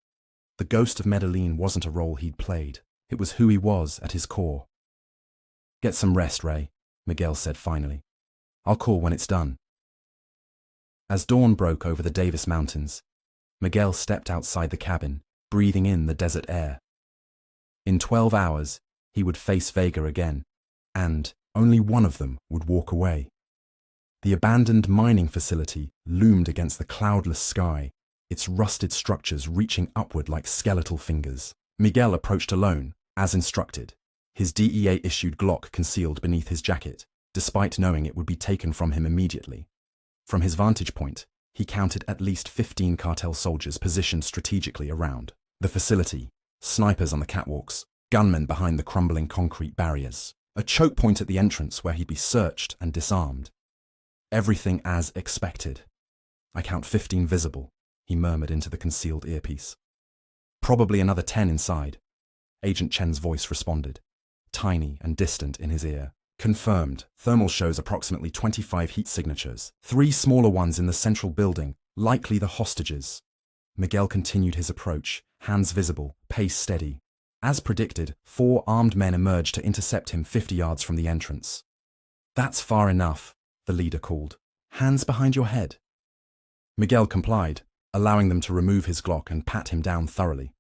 The ghost of Medellin wasn't a role he'd played. It was who he was at his core. Get some rest, Ray, Miguel said finally. I'll call when it's done. As dawn broke over the Davis Mountains, Miguel stepped outside the cabin, breathing in the desert air. In 12 hours, he would face Vega again, and only one of them would walk away. The abandoned mining facility loomed against the cloudless sky, its rusted structures reaching upward like skeletal fingers. Miguel approached alone, as instructed, his DEA-issued Glock concealed beneath his jacket, despite knowing it would be taken from him immediately. From his vantage point, he counted at least 15 cartel soldiers positioned strategically around the facility, snipers on the catwalks, gunmen behind the crumbling concrete barriers, a choke point at the entrance where he'd be searched and disarmed. Everything as expected. I count 15 visible, he murmured into the concealed earpiece. Probably another 10 inside. Agent Chen's voice responded, tiny and distant in his ear. Confirmed. Thermal shows approximately 25 heat signatures, 3 smaller ones in the central building, likely the hostages. Miguel continued his approach, hands visible, pace steady. As predicted, 4 armed men emerged to intercept him 50 yards from the entrance. That's far enough, the leader called. Hands behind your head. Miguel complied, allowing them to remove his Glock and pat him down thoroughly.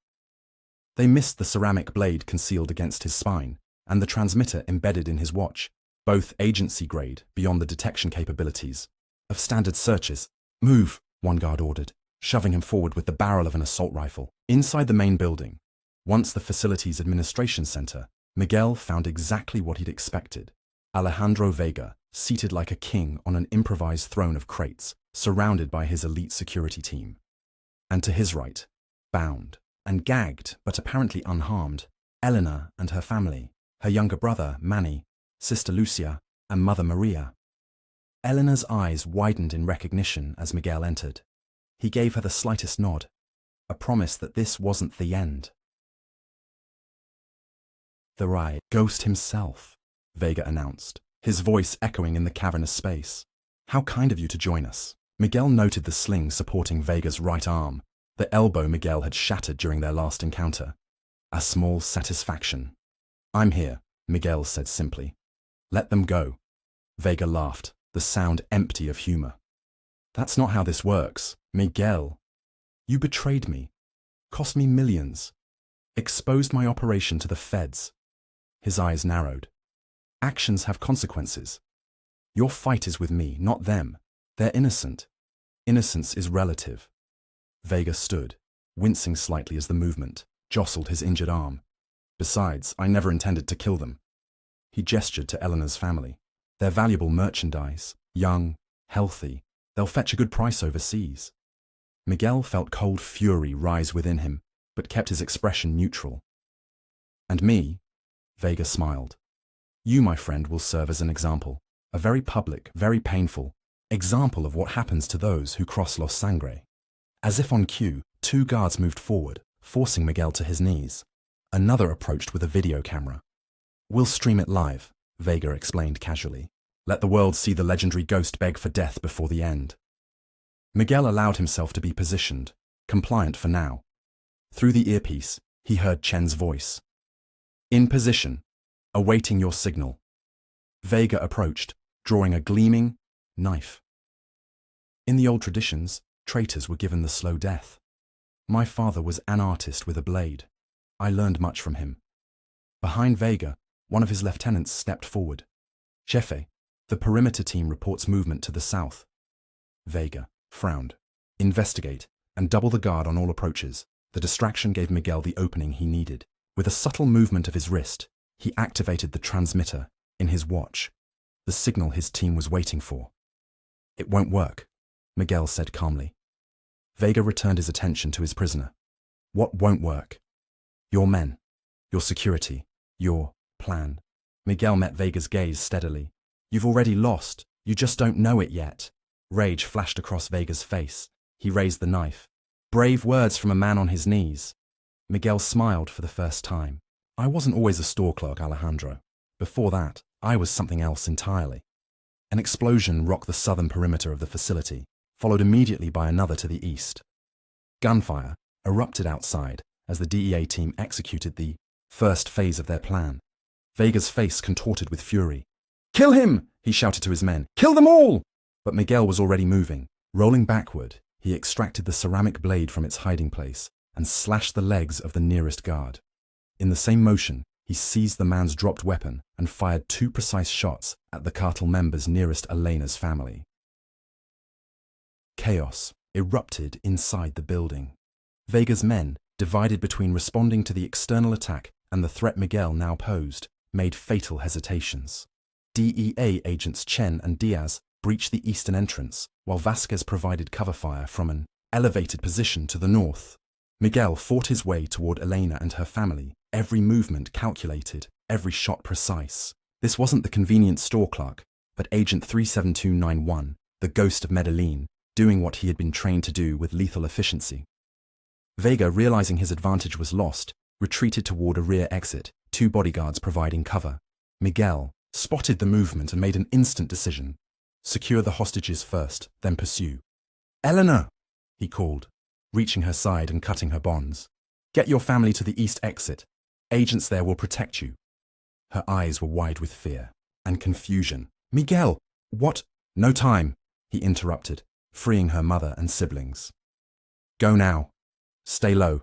They missed the ceramic blade concealed against his spine, and the transmitter embedded in his watch, both agency-grade beyond the detection capabilities of standard searches. Move, one guard ordered, shoving him forward with the barrel of an assault rifle. Inside the main building, once the facility's administration center, Miguel found exactly what he'd expected. Alejandro Vega, seated like a king on an improvised throne of crates, surrounded by his elite security team. And to his right, bound and gagged but apparently unharmed, Elena and her family, her younger brother, Manny, sister Lucia, and mother Maria. Elena's eyes widened in recognition as Miguel entered. He gave her the slightest nod, a promise that this wasn't the end. The riot ghost himself, Vega announced, his voice echoing in the cavernous space. How kind of you to join us. Miguel noted the sling supporting Vega's right arm, the elbow Miguel had shattered during their last encounter. A small satisfaction. I'm here, Miguel said simply. Let them go. Vega laughed, the sound empty of humor. That's not how this works, Miguel. You betrayed me, cost me millions, exposed my operation to the feds. His eyes narrowed. Actions have consequences. Your fight is with me, not them. They're innocent. Innocence is relative. Vega stood, wincing slightly as the movement jostled his injured arm. Besides, I never intended to kill them. He gestured to Eleanor's family. They're valuable merchandise, young, healthy. They'll fetch a good price overseas. Miguel felt cold fury rise within him, but kept his expression neutral. And me? Vega smiled. You, my friend, will serve as an example, a very public, very painful example of what happens to those who cross Los Sangre. As if on cue, 2 guards moved forward, forcing Miguel to his knees. Another approached with a video camera. We'll stream it live, Vega explained casually. Let the world see the legendary ghost beg for death before the end. Miguel allowed himself to be positioned, compliant for now. Through the earpiece, he heard Chen's voice. In position, awaiting your signal. Vega approached, drawing a gleaming knife. In the old traditions, traitors were given the slow death. My father was an artist with a blade. I learned much from him. Behind Vega, one of his lieutenants stepped forward. Jefe, The perimeter team reports movement to the south. Vega frowned. Investigate, and double the guard on all approaches. The distraction gave Miguel the opening he needed. With a subtle movement of his wrist, he activated the transmitter in his watch, the signal his team was waiting for. It won't work, Miguel said calmly. Vega returned his attention to his prisoner. What won't work? Your men, your security, your plan. Miguel met Vega's gaze steadily. You've already lost. You just don't know it yet. Rage flashed across Vega's face. He raised the knife. Brave words from a man on his knees. Miguel smiled for the first time. I wasn't always a store clerk, Alejandro. Before that, I was something else entirely. An explosion rocked the southern perimeter of the facility, followed immediately by another to the east. Gunfire erupted outside as the DEA team executed the first phase of their plan. Vega's face contorted with fury. Kill him! He shouted to his men. Kill them all! But Miguel was already moving. Rolling backward, he extracted the ceramic blade from its hiding place and slashed the legs of the nearest guard. In the same motion, he seized the man's dropped weapon and fired 2 precise shots at the cartel members nearest Elena's family. Chaos erupted inside the building. Vega's men, divided between responding to the external attack and the threat Miguel now posed, made fatal hesitations. DEA agents Chen and Diaz breached the eastern entrance, while Vasquez provided cover fire from an elevated position to the north. Miguel fought his way toward Elena and her family, every movement calculated, every shot precise. This wasn't the convenient store clerk, but Agent 37291, the ghost of Medellin, doing what he had been trained to do with lethal efficiency. Vega, realizing his advantage was lost, retreated toward a rear exit, 2 bodyguards providing cover. Miguel spotted the movement and made an instant decision. Secure the hostages first, then pursue. Elena, he called, reaching her side and cutting her bonds. Get your family to the east exit. Agents there will protect you. Her eyes were wide with fear and confusion. Miguel, what? No time, he interrupted, freeing her mother and siblings. Go now. Stay low.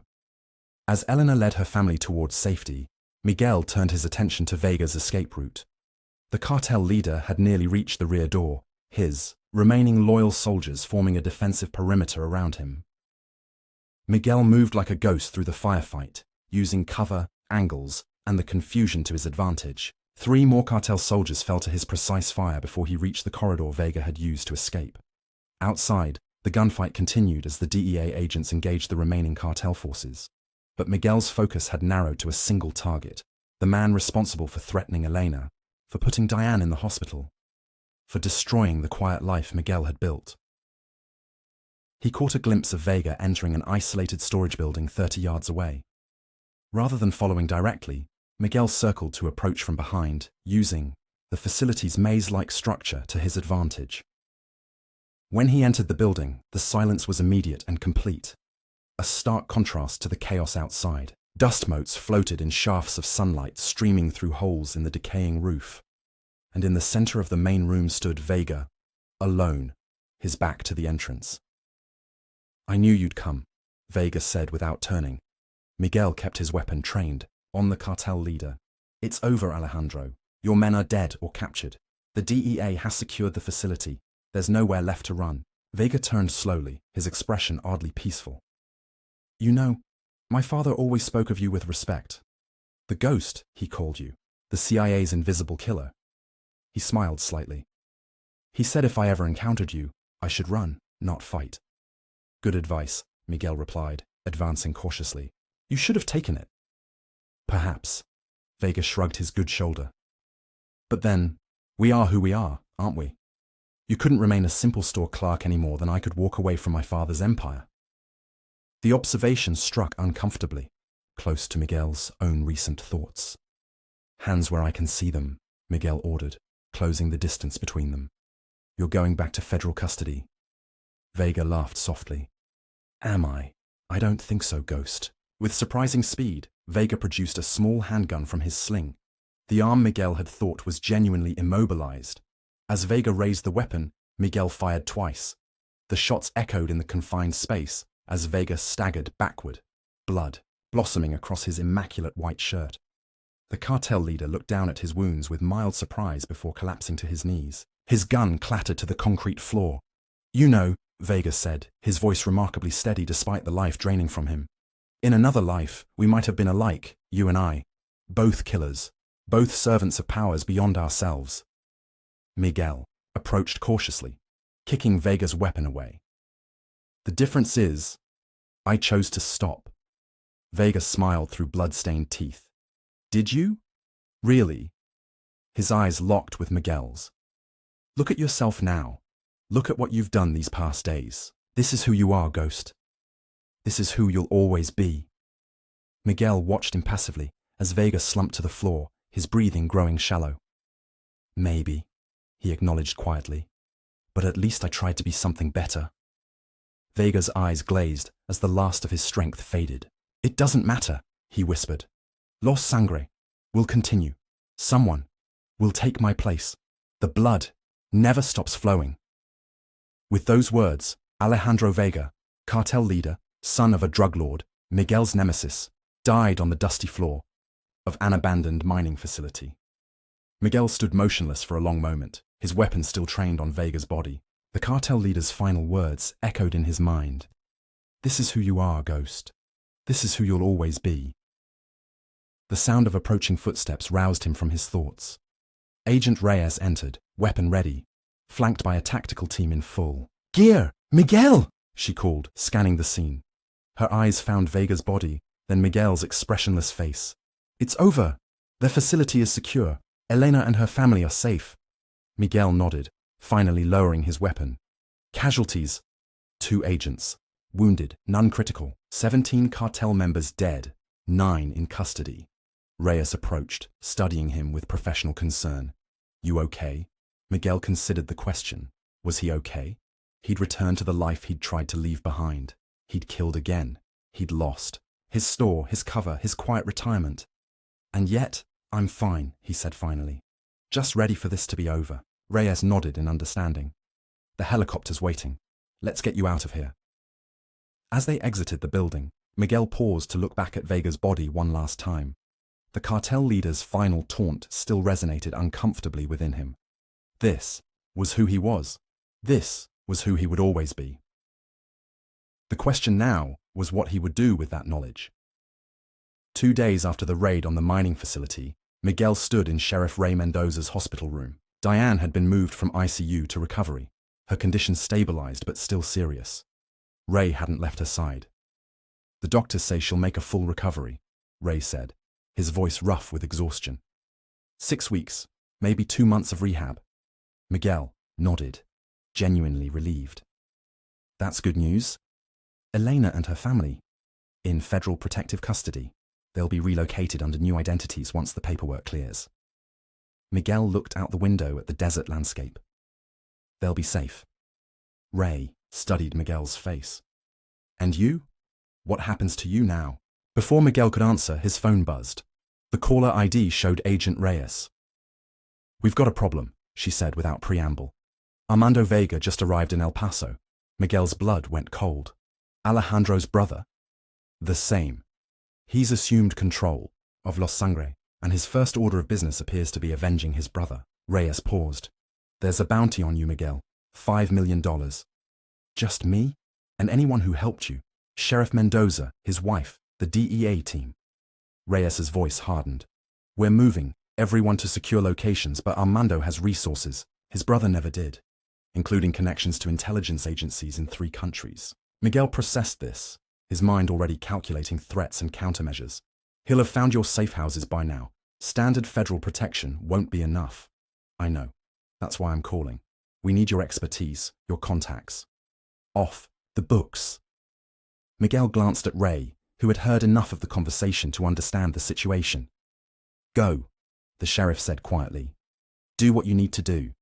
As Elena led her family towards safety, Miguel turned his attention to Vega's escape route. The cartel leader had nearly reached the rear door, his remaining loyal soldiers forming a defensive perimeter around him. Miguel moved like a ghost through the firefight, using cover, angles, and the confusion to his advantage. 3 more cartel soldiers fell to his precise fire before he reached the corridor Vega had used to escape. Outside, the gunfight continued as the DEA agents engaged the remaining cartel forces. But Miguel's focus had narrowed to a single target, the man responsible for threatening Elena, for putting Diane in the hospital, for destroying the quiet life Miguel had built. He caught a glimpse of Vega entering an isolated storage building 30 yards away. Rather than following directly, Miguel circled to approach from behind, using the facility's maze-like structure to his advantage. When he entered the building, the silence was immediate and complete, a stark contrast to the chaos outside. Dust motes floated in shafts of sunlight streaming through holes in the decaying roof. And in the center of the main room stood Vega, alone, his back to the entrance. I knew you'd come, Vega said without turning. Miguel kept his weapon trained on the cartel leader. It's over, Alejandro. Your men are dead or captured. The DEA has secured the facility. There's nowhere left to run. Vega turned slowly, his expression oddly peaceful. You know, my father always spoke of you with respect. The ghost, he called you. The CIA's invisible killer. He smiled slightly. He said if I ever encountered you, I should run, not fight. Good advice, Miguel replied, advancing cautiously. You should have taken it. Perhaps. Vega shrugged his good shoulder. But then, we are who we are, aren't we? You couldn't remain a simple store clerk any more than I could walk away from my father's empire. The observation struck uncomfortably, close to Miguel's own recent thoughts. Hands where I can see them, Miguel ordered, closing the distance between them. You're going back to federal custody. Vega laughed softly. Am I? I don't think so, Ghost. With surprising speed, Vega produced a small handgun from his sling. The arm Miguel had thought was genuinely immobilized. As Vega raised the weapon, Miguel fired twice. The shots echoed in the confined space as Vega staggered backward, blood blossoming across his immaculate white shirt. The cartel leader looked down at his wounds with mild surprise before collapsing to his knees. His gun clattered to the concrete floor. "You know," Vegas said, his voice remarkably steady despite the life draining from him. "In another life, we might have been alike, you and I. Both killers. Both servants of powers beyond ourselves." Miguel approached cautiously, kicking Vega's weapon away. "The difference is, I chose to stop." Vega smiled through blood-stained teeth. "Did you? Really?" His eyes locked with Miguel's. "Look at yourself now. Look at what you've done these past days. This is who you are, Ghost. This is who you'll always be." Miguel watched impassively as Vega slumped to the floor, his breathing growing shallow. "Maybe," he acknowledged quietly, "but at least I tried to be something better." Vega's eyes glazed as the last of his strength faded. "It doesn't matter," he whispered. "Los Sangre will continue. Someone will take my place. The blood never stops flowing." With those words, Alejandro Vega, cartel leader, son of a drug lord, Miguel's nemesis, died on the dusty floor of an abandoned mining facility. Miguel stood motionless for a long moment, his weapon still trained on Vega's body. The cartel leader's final words echoed in his mind. "This is who you are, Ghost. This is who you'll always be." The sound of approaching footsteps roused him from his thoughts. Agent Reyes entered, weapon ready, flanked by a tactical team in full gear. "Miguel!" she called, scanning the scene. Her eyes found Vega's body, then Miguel's expressionless face. "It's over. Their facility is secure. Elena and her family are safe." Miguel nodded, finally lowering his weapon. "Casualties: 2 agents. Wounded, none critical. 17 cartel members dead, 9 in custody." Reyes approached, studying him with professional concern. "You okay?" Miguel considered the question. Was he okay? He'd returned to the life he'd tried to leave behind. He'd killed again. He'd lost. His store, his cover, his quiet retirement. "And yet, I'm fine," he said finally. "Just ready for this to be over." Reyes nodded in understanding. "The helicopter's waiting. Let's get you out of here." As they exited the building, Miguel paused to look back at Vega's body one last time. The cartel leader's final taunt still resonated uncomfortably within him. This was who he was. This was who he would always be. The question now was what he would do with that knowledge. 2 days after the raid on the mining facility, Miguel stood in Sheriff Ray Mendoza's hospital room. Diane had been moved from ICU to recovery, her condition stabilized but still serious. Ray hadn't left her side. "The doctors say she'll make a full recovery," Ray said, his voice rough with exhaustion. 6 weeks, maybe 2 months of rehab." Miguel nodded, genuinely relieved. "That's good news. Elena and her family, in federal protective custody. They'll be relocated under new identities once the paperwork clears." Miguel looked out the window at the desert landscape. "They'll be safe." Ray studied Miguel's face. "And you? What happens to you now?" Before Miguel could answer, his phone buzzed. The caller ID showed Agent Reyes. "We've got a problem," she said without preamble. "Armando Vega just arrived in El Paso." Miguel's blood went cold. "Alejandro's brother?" "The same. He's assumed control of Los Sangre, and his first order of business appears to be avenging his brother." Reyes paused. "There's a bounty on you, Miguel. $5 million. Just me? And anyone who helped you? Sheriff Mendoza, his wife, the DEA team." Reyes's voice hardened. "We're moving everyone to secure locations, but Armando has resources his brother never did, including connections to intelligence agencies in 3 countries." Miguel processed this, his mind already calculating threats and countermeasures. "He'll have found your safe houses by now. Standard federal protection won't be enough." "I know. That's why I'm calling. We need your expertise, your contacts. Off the books." Miguel glanced at Ray, who had heard enough of the conversation to understand the situation. "Go," the sheriff said quietly. "Do what you need to do."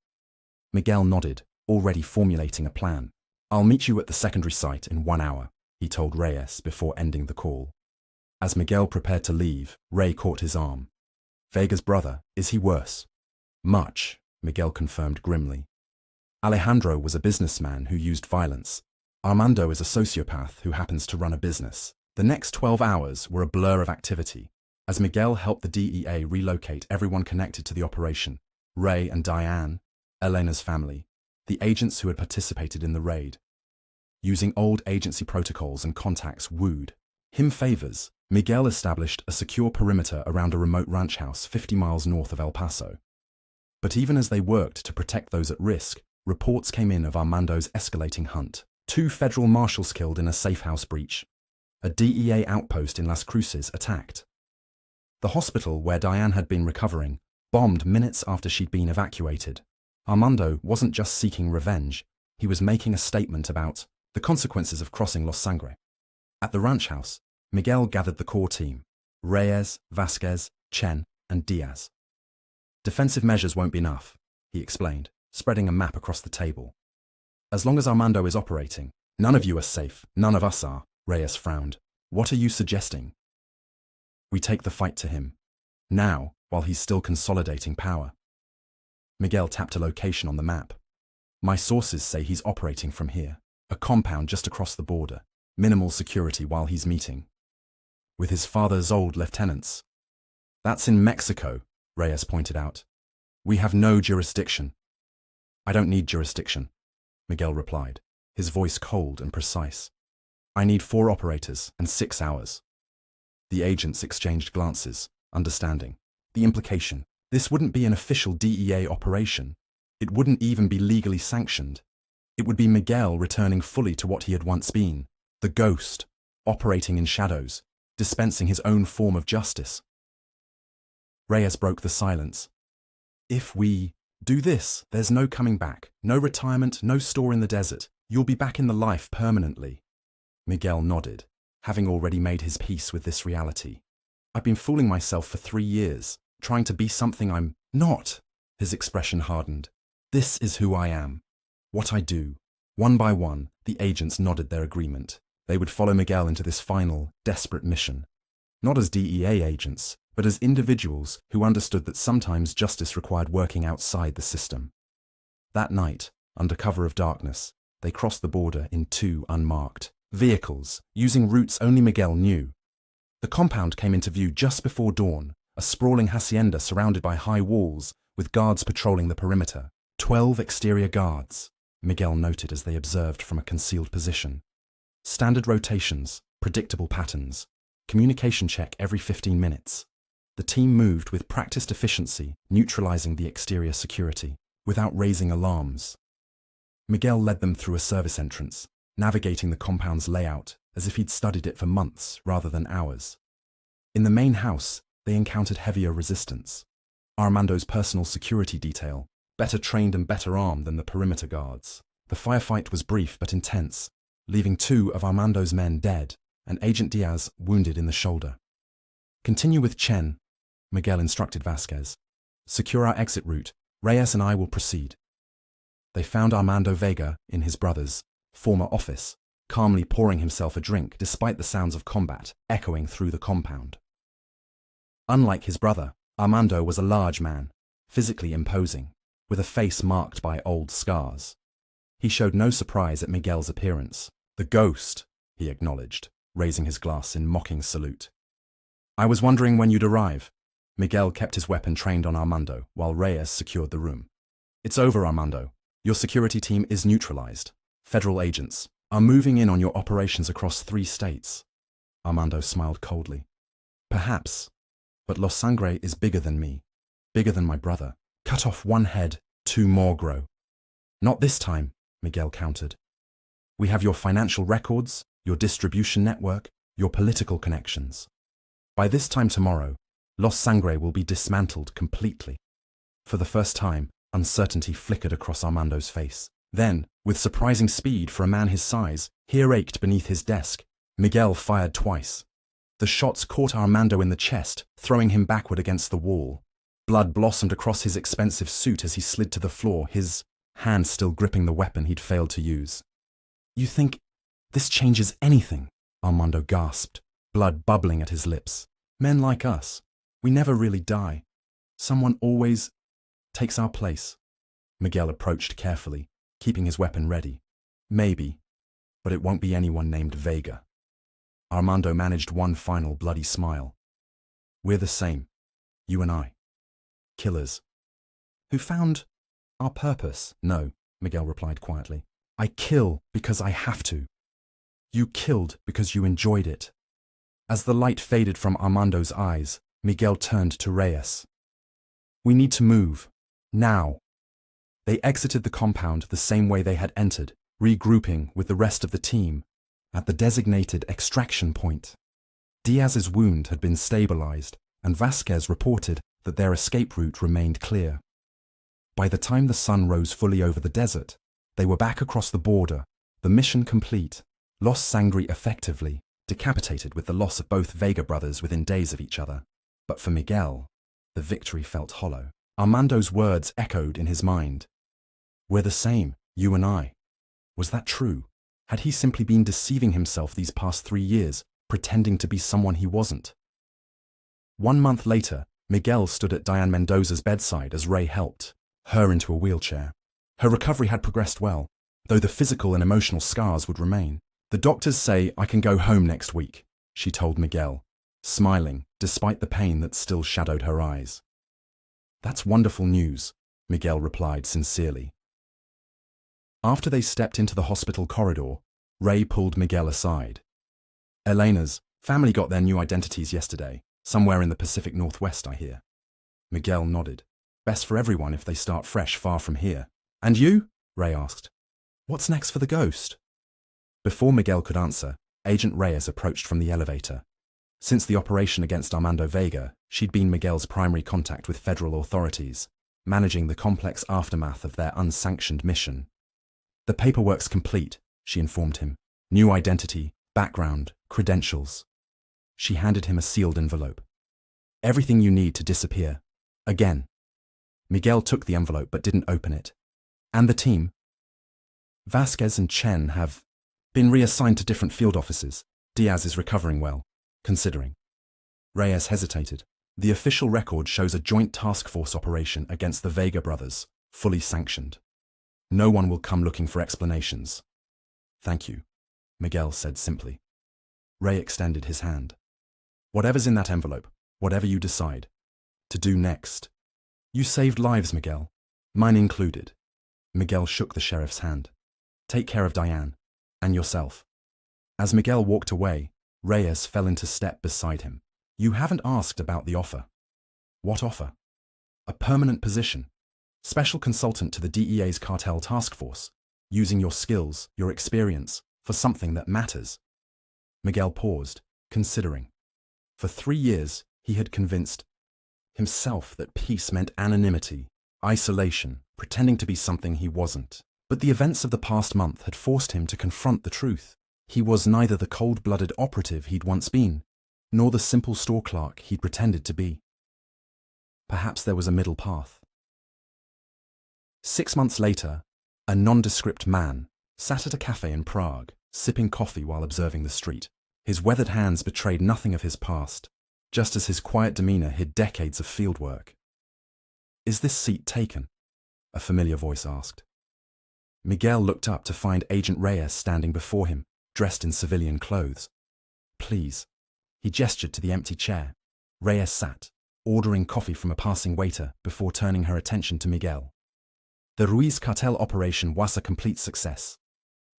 Miguel nodded, already formulating a plan. "I'll meet you at the secondary site in 1 hour," he told Reyes before ending the call. As Miguel prepared to leave, Ray caught his arm. "Vega's brother, is he worse?" "Much," Miguel confirmed grimly. "Alejandro was a businessman who used violence. Armando is a sociopath who happens to run a business." The next 12 hours were a blur of activity. As Miguel helped the DEA relocate everyone connected to the operation, Ray and Diane, Elena's family, the agents who had participated in the raid. Using old agency protocols and contacts wooed him favors, Miguel established a secure perimeter around a remote ranch house 50 miles north of El Paso. But even as they worked to protect those at risk, reports came in of Armando's escalating hunt. 2 federal marshals killed in a safe house breach. A DEA outpost in Las Cruces attacked. The hospital where Diane had been recovering bombed minutes after she'd been evacuated. Armando wasn't just seeking revenge, he was making a statement about the consequences of crossing Los Sangre. At the ranch house, Miguel gathered the core team: Reyes, Vasquez, Chen, and Diaz. Defensive measures won't be enough, he explained, spreading a map across the table. As long as Armando is operating, none of you are safe, none of us are, Reyes frowned. What are you suggesting? We take the fight to him. Now, while he's still consolidating power. Miguel tapped a location on the map. My sources say he's operating from here, a compound just across the border, minimal security while he's meeting with his father's old lieutenants. That's in Mexico, Reyes pointed out. We have no jurisdiction. I don't need jurisdiction, Miguel replied, his voice cold and precise. I need 4 operators and 6 hours. The agents exchanged glances, understanding the implication. This wouldn't be an official DEA operation. It wouldn't even be legally sanctioned. It would be Miguel returning fully to what he had once been, the ghost, operating in shadows, dispensing his own form of justice. Reyes broke the silence. If we do this, there's no coming back, no retirement, no store in the desert. You'll be back in the life permanently. Miguel nodded, having already made his peace with this reality. I've been fooling myself for 3 years, trying to be something I'm not. His expression hardened. This is who I am. What I do. One by one, the agents nodded their agreement. They would follow Miguel into this final, desperate mission. Not as DEA agents, but as individuals who understood that sometimes justice required working outside the system. That night, under cover of darkness, they crossed the border in 2 unmarked vehicles, using routes only Miguel knew. The compound came into view just before dawn, a sprawling hacienda surrounded by high walls, with guards patrolling the perimeter. 12 exterior guards, Miguel noted as they observed from a concealed position. Standard rotations, predictable patterns, communication check every 15 minutes. The team moved with practiced efficiency, neutralizing the exterior security, without raising alarms. Miguel led them through a service entrance, navigating the compound's layout as if he'd studied it for months rather than hours. In the main house, they encountered heavier resistance. Armando's personal security detail, better trained and better armed than the perimeter guards. The firefight was brief but intense, leaving 2 of Armando's men dead and Agent Diaz wounded in the shoulder. Continue with Chen, Miguel instructed Vasquez. Secure our exit route. Reyes and I will proceed. They found Armando Vega in his brother's former office, calmly pouring himself a drink despite the sounds of combat echoing through the compound. Unlike his brother, Armando was a large man, physically imposing, with a face marked by old scars. He showed no surprise at Miguel's appearance. The ghost, he acknowledged, raising his glass in mocking salute. I was wondering when you'd arrive. Miguel kept his weapon trained on Armando, while Reyes secured the room. It's over, Armando. Your security team is neutralized. Federal agents are moving in on your operations across 3 states. Armando smiled coldly. Perhaps, but Los Sangre is bigger than me, bigger than my brother. Cut off 1 head, 2 more grow. Not this time, Miguel countered. We have your financial records, your distribution network, your political connections. By this time tomorrow, Los Sangre will be dismantled completely. For the first time, uncertainty flickered across Armando's face. Then, with surprising speed for a man his size, here ached beneath his desk, Miguel fired twice. The shots caught Armando in the chest, throwing him backward against the wall. Blood blossomed across his expensive suit as he slid to the floor, his hand still gripping the weapon he'd failed to use. You think this changes anything? Armando gasped, blood bubbling at his lips. Men like us, we never really die. Someone always takes our place. Miguel approached carefully, keeping his weapon ready. Maybe, but it won't be anyone named Vega. Armando managed one final bloody smile. We're the same, you and I. Killers who found Our purpose? No, Miguel replied quietly. I kill because I have to. You killed because you enjoyed it. As the light faded from Armando's eyes, Miguel turned to Reyes. We need to move. Now. They exited the compound the same way they had entered, regrouping with the rest of the team at the designated extraction point. Diaz's wound had been stabilized, and Vasquez reported that their escape route remained clear. By the time the sun rose fully over the desert, they were back across the border, the mission complete, Los Sangre effectively decapitated with the loss of both Vega brothers within days of each other. But for Miguel, the victory felt hollow. Armando's words echoed in his mind. We're the same, you and I. Was that true? Had he simply been deceiving himself these past 3 years, pretending to be someone he wasn't? 1 month later, Miguel stood at Diane Mendoza's bedside as Ray helped her into a wheelchair. Her recovery had progressed well, though the physical and emotional scars would remain. The doctors say I can go home next week, she told Miguel, smiling despite the pain that still shadowed her eyes. That's wonderful news, Miguel replied sincerely. After they stepped into the hospital corridor, Ray pulled Miguel aside. Elena's family got their new identities yesterday, somewhere in the Pacific Northwest, I hear. Miguel nodded. Best for everyone if they start fresh far from here. And you? Ray asked. What's next for the ghost? Before Miguel could answer, Agent Reyes approached from the elevator. Since the operation against Armando Vega, she'd been Miguel's primary contact with federal authorities, managing the complex aftermath of their unsanctioned mission. The paperwork's complete, she informed him. New identity, background, credentials. She handed him a sealed envelope. Everything you need to disappear. Again. Miguel took the envelope but didn't open it. And the team? Vasquez and Chen have been reassigned to different field offices. Diaz is recovering well, considering. Reyes hesitated. The official record shows a joint task force operation against the Vega brothers, fully sanctioned. No one will come looking for explanations. Thank you, Miguel said simply. Ray extended his hand. Whatever's in that envelope, whatever you decide to do next. You saved lives, Miguel. Mine included. Miguel shook the sheriff's hand. Take care of Diane. And yourself. As Miguel walked away, Reyes fell into step beside him. You haven't asked about the offer. What offer? A permanent position. Special consultant to the DEA's Cartel task force, using your skills, your experience, for something that matters. Miguel paused, considering. For 3 years, he had convinced himself that peace meant anonymity, isolation, pretending to be something he wasn't. But the events of the past month had forced him to confront the truth. He was neither the cold-blooded operative he'd once been, nor the simple store clerk he'd pretended to be. Perhaps there was a middle path. 6 months later, a nondescript man sat at a cafe in Prague, sipping coffee while observing the street. His weathered hands betrayed nothing of his past, just as his quiet demeanor hid decades of fieldwork. Is this seat taken? A familiar voice asked. Miguel looked up to find Agent Reyes standing before him, dressed in civilian clothes. Please. He gestured to the empty chair. Reyes sat, ordering coffee from a passing waiter before turning her attention to Miguel. The Ruiz Cartel operation was a complete success.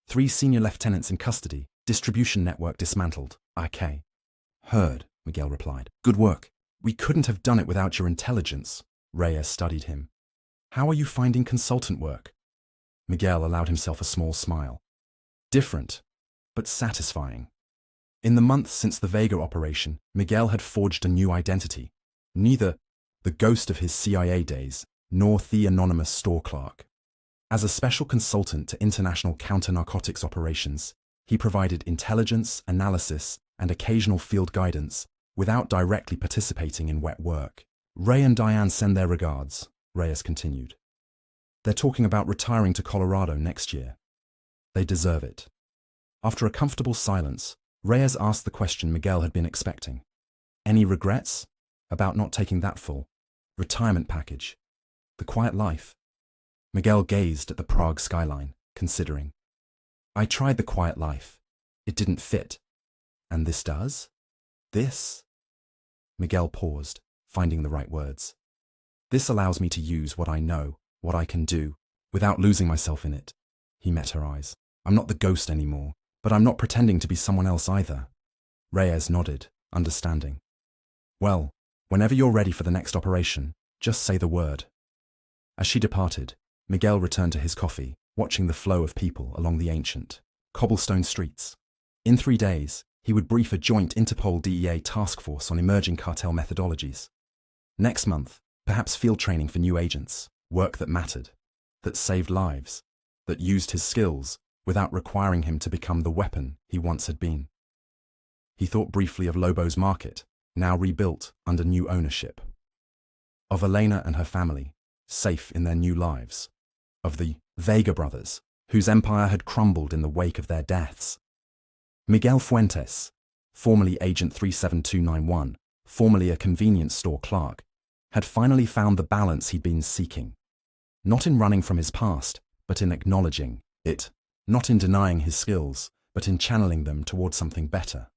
3 senior lieutenants in custody, distribution network dismantled. Okay. Heard, Miguel replied. Good work. We couldn't have done it without your intelligence. Reyes studied him. How are you finding consultant work? Miguel allowed himself a small smile. Different, but satisfying. In the months since the Vega operation, Miguel had forged a new identity. Neither the ghost of his CIA days, nor the anonymous store clerk. As a special consultant to international counter-narcotics operations, he provided intelligence, analysis, and occasional field guidance without directly participating in wet work. Ray and Diane send their regards, Reyes continued. They're talking about retiring to Colorado next year. They deserve it. After a comfortable silence, Reyes asked the question Miguel had been expecting. Any regrets about not taking that full retirement package? The quiet life? Miguel gazed at the Prague skyline, considering. I tried the quiet life. It didn't fit. And this does? This? Miguel paused, finding the right words. This allows me to use what I know, what I can do, without losing myself in it. He met her eyes. I'm not the ghost anymore, but I'm not pretending to be someone else either. Reyes nodded, understanding. Well, whenever you're ready for the next operation, just say the word. As she departed, Miguel returned to his coffee, watching the flow of people along the ancient, cobblestone streets. In 3 days, he would brief a joint Interpol DEA task force on emerging cartel methodologies. Next month, perhaps field training for new agents, work that mattered, that saved lives, that used his skills without requiring him to become the weapon he once had been. He thought briefly of Lobo's Market, now rebuilt under new ownership. Of Elena and her family, safe in their new lives. Of the Vega brothers, whose empire had crumbled in the wake of their deaths. Miguel Fuentes, formerly Agent 37291, formerly a convenience store clerk, had finally found the balance he'd been seeking. Not in running from his past, but in acknowledging it. Not in denying his skills, but in channeling them towards something better.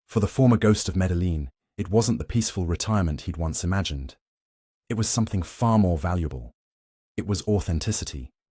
For the former ghost of Medellin, it wasn't the peaceful retirement he'd once imagined. It was something far more valuable. It was authenticity.